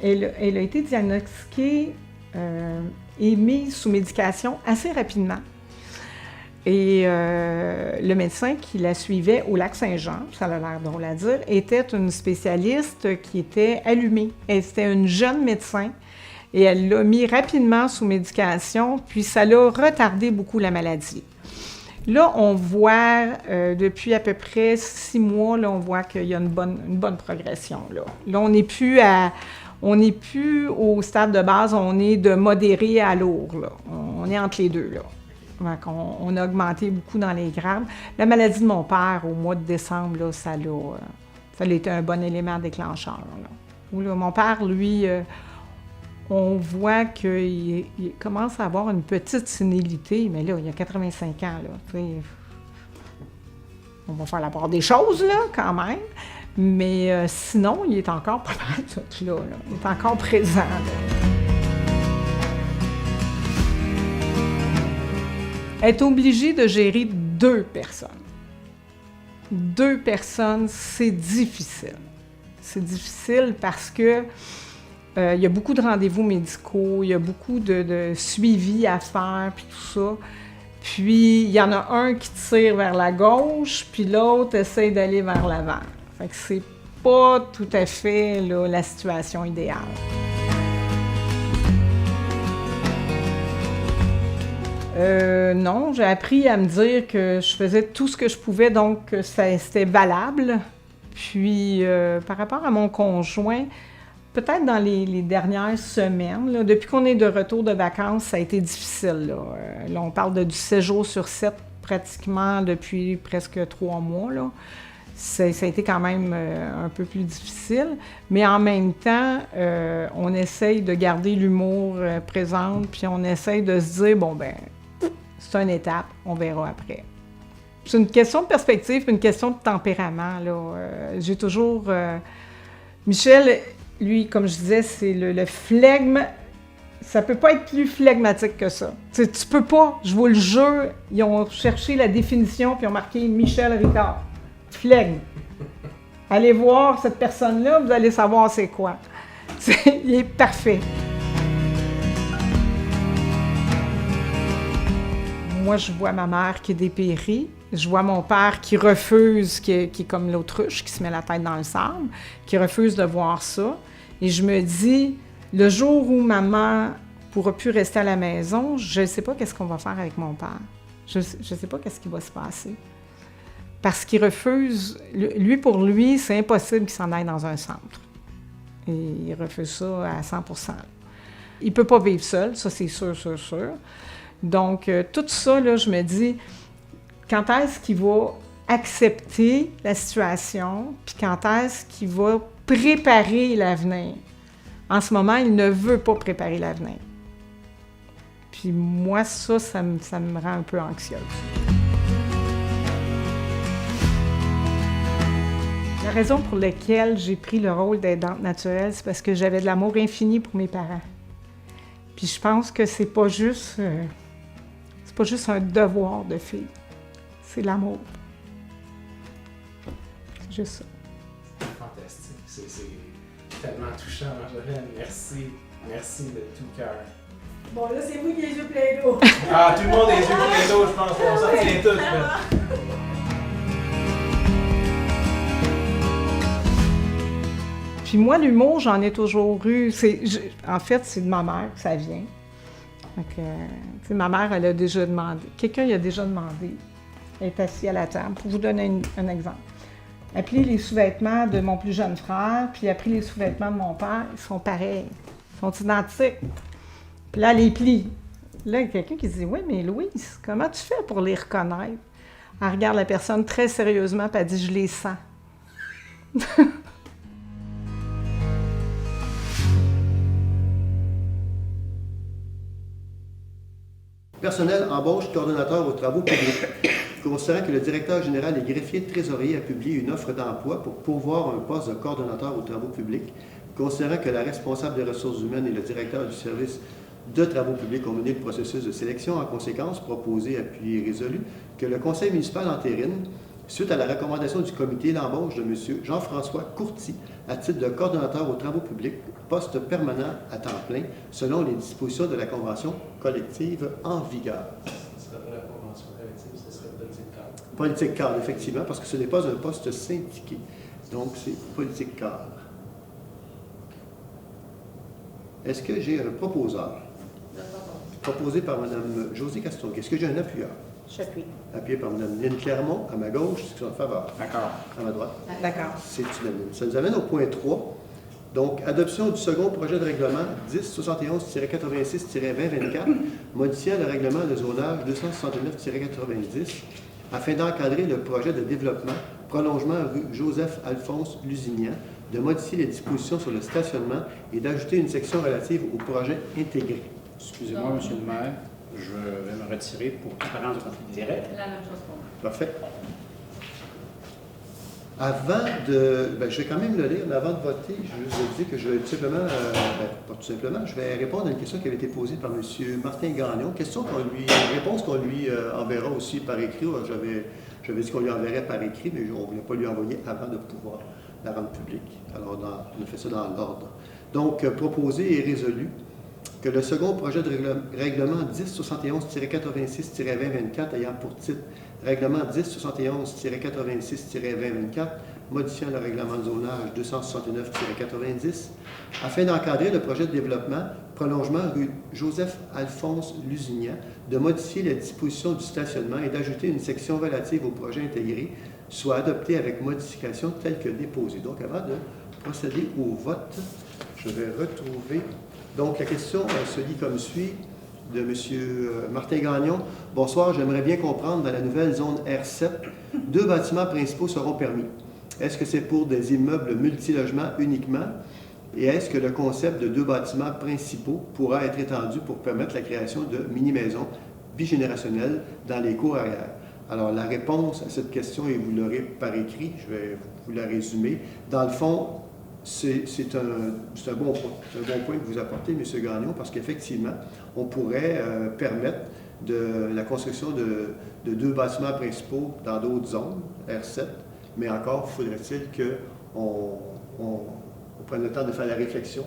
elle a été diagnostiquée et mise sous médication assez rapidement. Et le médecin qui la suivait au Lac-Saint-Jean, ça a l'air drôle à dire, était une spécialiste qui était allumée. C'était une jeune médecin et elle l'a mis rapidement sous médication, puis ça l'a retardé beaucoup la maladie. Là, on voit, depuis à peu près 6 mois, là, on voit qu'il y a une bonne progression. Là, on n'est plus au stade de base, on est de modéré à lourd. Là. On est entre les deux. Là. Donc, on a augmenté beaucoup dans les grades. La maladie de mon père, au mois de décembre, là, ça a été un bon élément déclencheur. Là. Où, là, mon père, lui, on voit qu'il commence à avoir une petite sénilité, mais là, il a 85 ans. Là, on va faire la part des choses, là, quand même. Mais sinon, il est encore pas mal tout là. Il est encore présent. Là. Être obligé de gérer 2 personnes. 2 personnes, c'est difficile. C'est difficile parce que il y a beaucoup de rendez-vous médicaux, il y a beaucoup de suivi à faire, puis tout ça. Puis, il y en a un qui tire vers la gauche, puis l'autre essaie d'aller vers l'avant. Fait que c'est pas tout à fait là, la situation idéale. Non, j'ai appris à me dire que je faisais tout ce que je pouvais, donc que c'était valable. Puis, par rapport à mon conjoint, peut-être dans les dernières semaines, là, depuis qu'on est de retour de vacances, ça a été difficile. Là, on parle du 7 jours sur 7 pratiquement depuis presque 3 mois. Là. Ça a été quand même un peu plus difficile, mais en même temps, on essaye de garder l'humour présent, puis on essaye de se dire, bon, ben c'est une étape, on verra après. C'est une question de perspective, une question de tempérament. Là. J'ai toujours... Michel, lui, comme je disais, c'est le flegme. Ça peut pas être plus flegmatique que ça. Tu peux pas, je vous le jure, ils ont cherché la définition puis ils ont marqué Michel Ricard. Flegme. Allez voir cette personne-là, vous allez savoir c'est quoi. Il est parfait. Moi, je vois ma mère qui est dépérie. Je vois mon père qui refuse, qui est comme l'autruche, qui se met la tête dans le sable, qui refuse de voir ça. Et je me dis, le jour où maman ne pourra plus rester à la maison, je ne sais pas qu'est-ce qu'on va faire avec mon père. Je ne sais pas qu'est-ce qui va se passer. Parce qu'il refuse, pour lui, c'est impossible qu'il s'en aille dans un centre. Et il refuse ça à 100%. Il ne peut pas vivre seul, ça c'est sûr. Donc, tout ça, là, je me dis, quand est-ce qu'il va accepter la situation, puis quand est-ce qu'il va préparer l'avenir? En ce moment, il ne veut pas préparer l'avenir. Puis moi, ça me rend un peu anxieuse. La raison pour laquelle j'ai pris le rôle d'aidante naturelle, c'est parce que j'avais de l'amour infini pour mes parents. Puis je pense que c'est pas juste un devoir de fille. C'est l'amour. C'est juste ça. Fantastique. C'est tellement touchant, Marjolaine. Merci. Merci de tout cœur. Bon, là, c'est vous qui les yeux pleins d'eau. Ah, tout le monde a les yeux pleins d'eau, je pense. On s'en tient tous, là. Puis moi, l'humour, j'en ai toujours eu. En fait, c'est de ma mère que ça vient. Donc, ma mère, elle a déjà demandé. Quelqu'un y a déjà demandé. Elle est assise à la table. Pour vous donner un exemple. Elle plie les sous-vêtements de mon plus jeune frère, puis elle plie les sous-vêtements de mon père. Ils sont pareils. Ils sont identiques. Puis là, elle les plie. Là, il y a quelqu'un qui dit « Oui, mais Louise, comment tu fais pour les reconnaître? » Elle regarde la personne très sérieusement, puis elle dit « Je les sens. » Personnel embauche coordonnateur aux travaux publics. Considérant que le directeur général et greffier de trésorerie a publié une offre d'emploi pour pourvoir un poste de coordonnateur aux travaux publics, considérant que la responsable des ressources humaines et le directeur du service de travaux publics ont mené le processus de sélection. En conséquence, proposé, appuyé et résolu que le conseil municipal entérine, suite à la recommandation du comité, l'embauche de M. Jean-François Courty à titre de coordonnateur aux travaux publics, poste permanent à temps plein, selon les dispositions de la convention collective en vigueur. Ce serait pas la convention collective, ce serait politique cadre. Politique cadre, effectivement, parce que ce n'est pas un poste syndiqué. Donc, c'est politique cadre. Est-ce que j'ai un proposeur? Proposé par Mme Josée Castonguay. Est-ce que j'ai un appuyeur? J'appuie. Appuyé par Mme Lynne Clermont, à ma gauche, c'est en faveur. D'accord. À ma droite. D'accord. C'est unanime. Ça nous amène au point 3. Donc, adoption du second projet de règlement 1071-86-2024, modifiant le règlement de zonage 269-90, afin d'encadrer le projet de développement, prolongement rue Joseph-Alphonse Lusignan, de modifier les dispositions sur le stationnement et d'ajouter une section relative au projet intégré. Excusez-moi, Monsieur le maire, je vais me retirer pour apparence de conflit d'intérêts. La même chose pour moi. Parfait. Avant de... je vais quand même le lire, mais avant de voter, je vous ai dit que je vais tout simplement, pas tout simplement, je vais répondre à une question qui avait été posée par M. Martin Gagnon, réponse qu'on lui enverra aussi par écrit. J'avais dit qu'on lui enverrait par écrit, mais on ne voulait pas lui envoyer avant de pouvoir la rendre publique. Alors, on a fait ça dans l'ordre. Donc, proposé et résolu que le second projet de règlement 1071-86-2024 ayant pour titre Règlement 1071-86-2024 modifiant le règlement de zonage 269-90 afin d'encadrer le projet de développement prolongement rue Joseph-Alphonse Lusignan, de modifier les dispositions du stationnement et d'ajouter une section relative au projet intégré soit adoptée avec modification telle que déposée. Donc, avant de procéder au vote, je vais retrouver... Donc, la question se lit comme suit de M. Martin Gagnon. Bonsoir, j'aimerais bien comprendre, dans la nouvelle zone R7, 2 bâtiments principaux seront permis. Est-ce que c'est pour des immeubles multilogements uniquement? Et est-ce que le concept de 2 bâtiments principaux pourra être étendu pour permettre la création de mini-maisons bigénérationnelles dans les cours arrière? Alors, la réponse à cette question, et vous l'aurez par écrit, je vais vous la résumer. Dans le fond, c'est un bon point que vous apportez, M. Gagnon, parce qu'effectivement, on pourrait permettre la construction de 2 bâtiments principaux dans d'autres zones, R7, mais encore faudrait-il qu'on prenne le temps de faire la réflexion,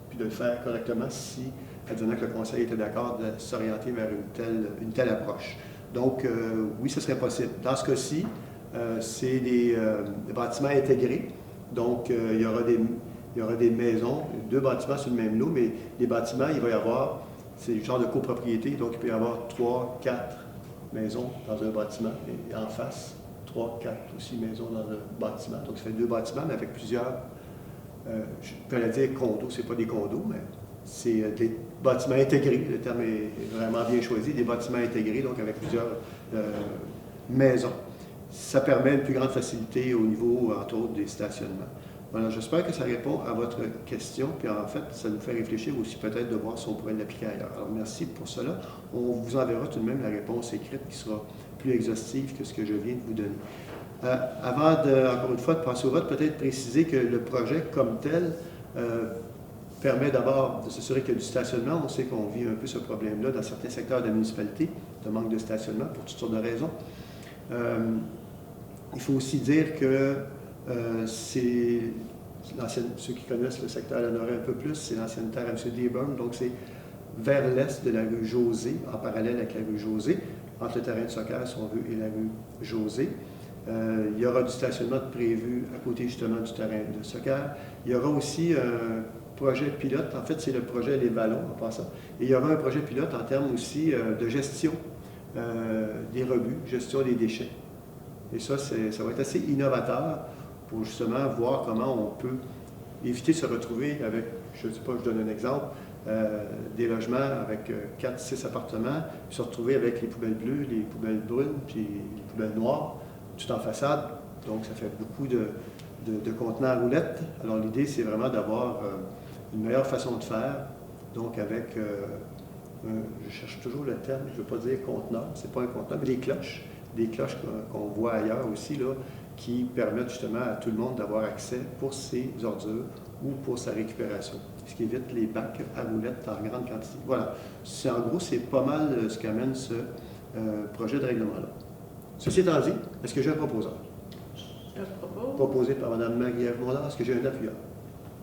puis de le faire correctement si, advenant que le Conseil était d'accord de s'orienter vers une telle approche. Donc, oui, ce serait possible. Dans ce cas-ci, c'est des bâtiments intégrés. Donc, il y aura des maisons, 2 bâtiments sur le même lot, mais les bâtiments, il va y avoir, c'est le genre de copropriété, donc il peut y avoir 3, 4 maisons dans un bâtiment, et en face, 3, 4 aussi maisons dans un bâtiment. Donc, ça fait 2 bâtiments, mais avec plusieurs, je peux le dire condos, c'est pas des condos, mais c'est des bâtiments intégrés, le terme est vraiment bien choisi, des bâtiments intégrés, donc avec plusieurs maisons. Ça permet une plus grande facilité au niveau, entre autres, des stationnements. Voilà, j'espère que ça répond à votre question, puis en fait, ça nous fait réfléchir aussi peut-être de voir si on pourrait l'appliquer ailleurs. Alors, merci pour cela. On vous enverra tout de même la réponse écrite qui sera plus exhaustive que ce que je viens de vous donner. Avant, encore une fois, de passer au vote, peut-être préciser que le projet comme tel permet d'abord de s'assurer qu'il y a du stationnement. On sait qu'on vit un peu ce problème-là dans certains secteurs de la municipalité, de manque de stationnement pour toutes sortes de raisons. Il faut aussi dire que c'est ceux qui connaissent le secteur à Lanoraie un peu plus, c'est l'ancienne terre à M. Dearborn, donc c'est vers l'est de la rue José, en parallèle avec la rue José, entre le terrain de soccer, si on veut, et la rue José. Il y aura du stationnement prévu à côté justement du terrain de soccer. Il y aura aussi un projet pilote, en fait c'est le projet Les Ballons en passant, et il y aura un projet pilote en termes aussi de gestion des rebuts, gestion des déchets. Et ça va être assez innovateur pour justement voir comment on peut éviter de se retrouver avec, je ne sais pas, je donne un exemple, des logements avec 4-6 appartements, puis se retrouver avec les poubelles bleues, les poubelles brunes, puis les poubelles noires, tout en façade. Donc, ça fait beaucoup de contenants à roulettes. Alors, l'idée, c'est vraiment d'avoir une meilleure façon de faire, donc avec, je cherche toujours le terme, je ne veux pas dire contenant, c'est pas un contenant, mais des cloches qu'on voit ailleurs aussi, là, qui permettent justement à tout le monde d'avoir accès pour ses ordures ou pour sa récupération, ce qui évite les bacs à roulettes en grande quantité. Voilà. En gros, c'est pas mal ce qu'amène ce projet de règlement-là. Ceci étant dit, est-ce que j'ai un proposeur? Je propose. Proposé par Mme Marie-Ève Mondard. Est-ce que j'ai un appuyeur?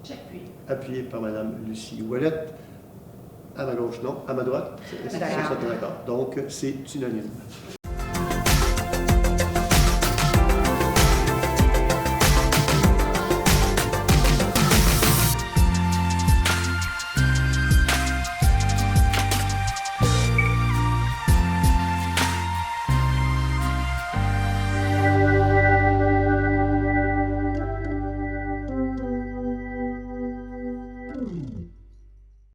J'appuie. Appuyé par Mme Lucie Ouellette. À ma gauche, non. À ma droite? Est-ce que ça, d'accord? Donc, c'est unanime.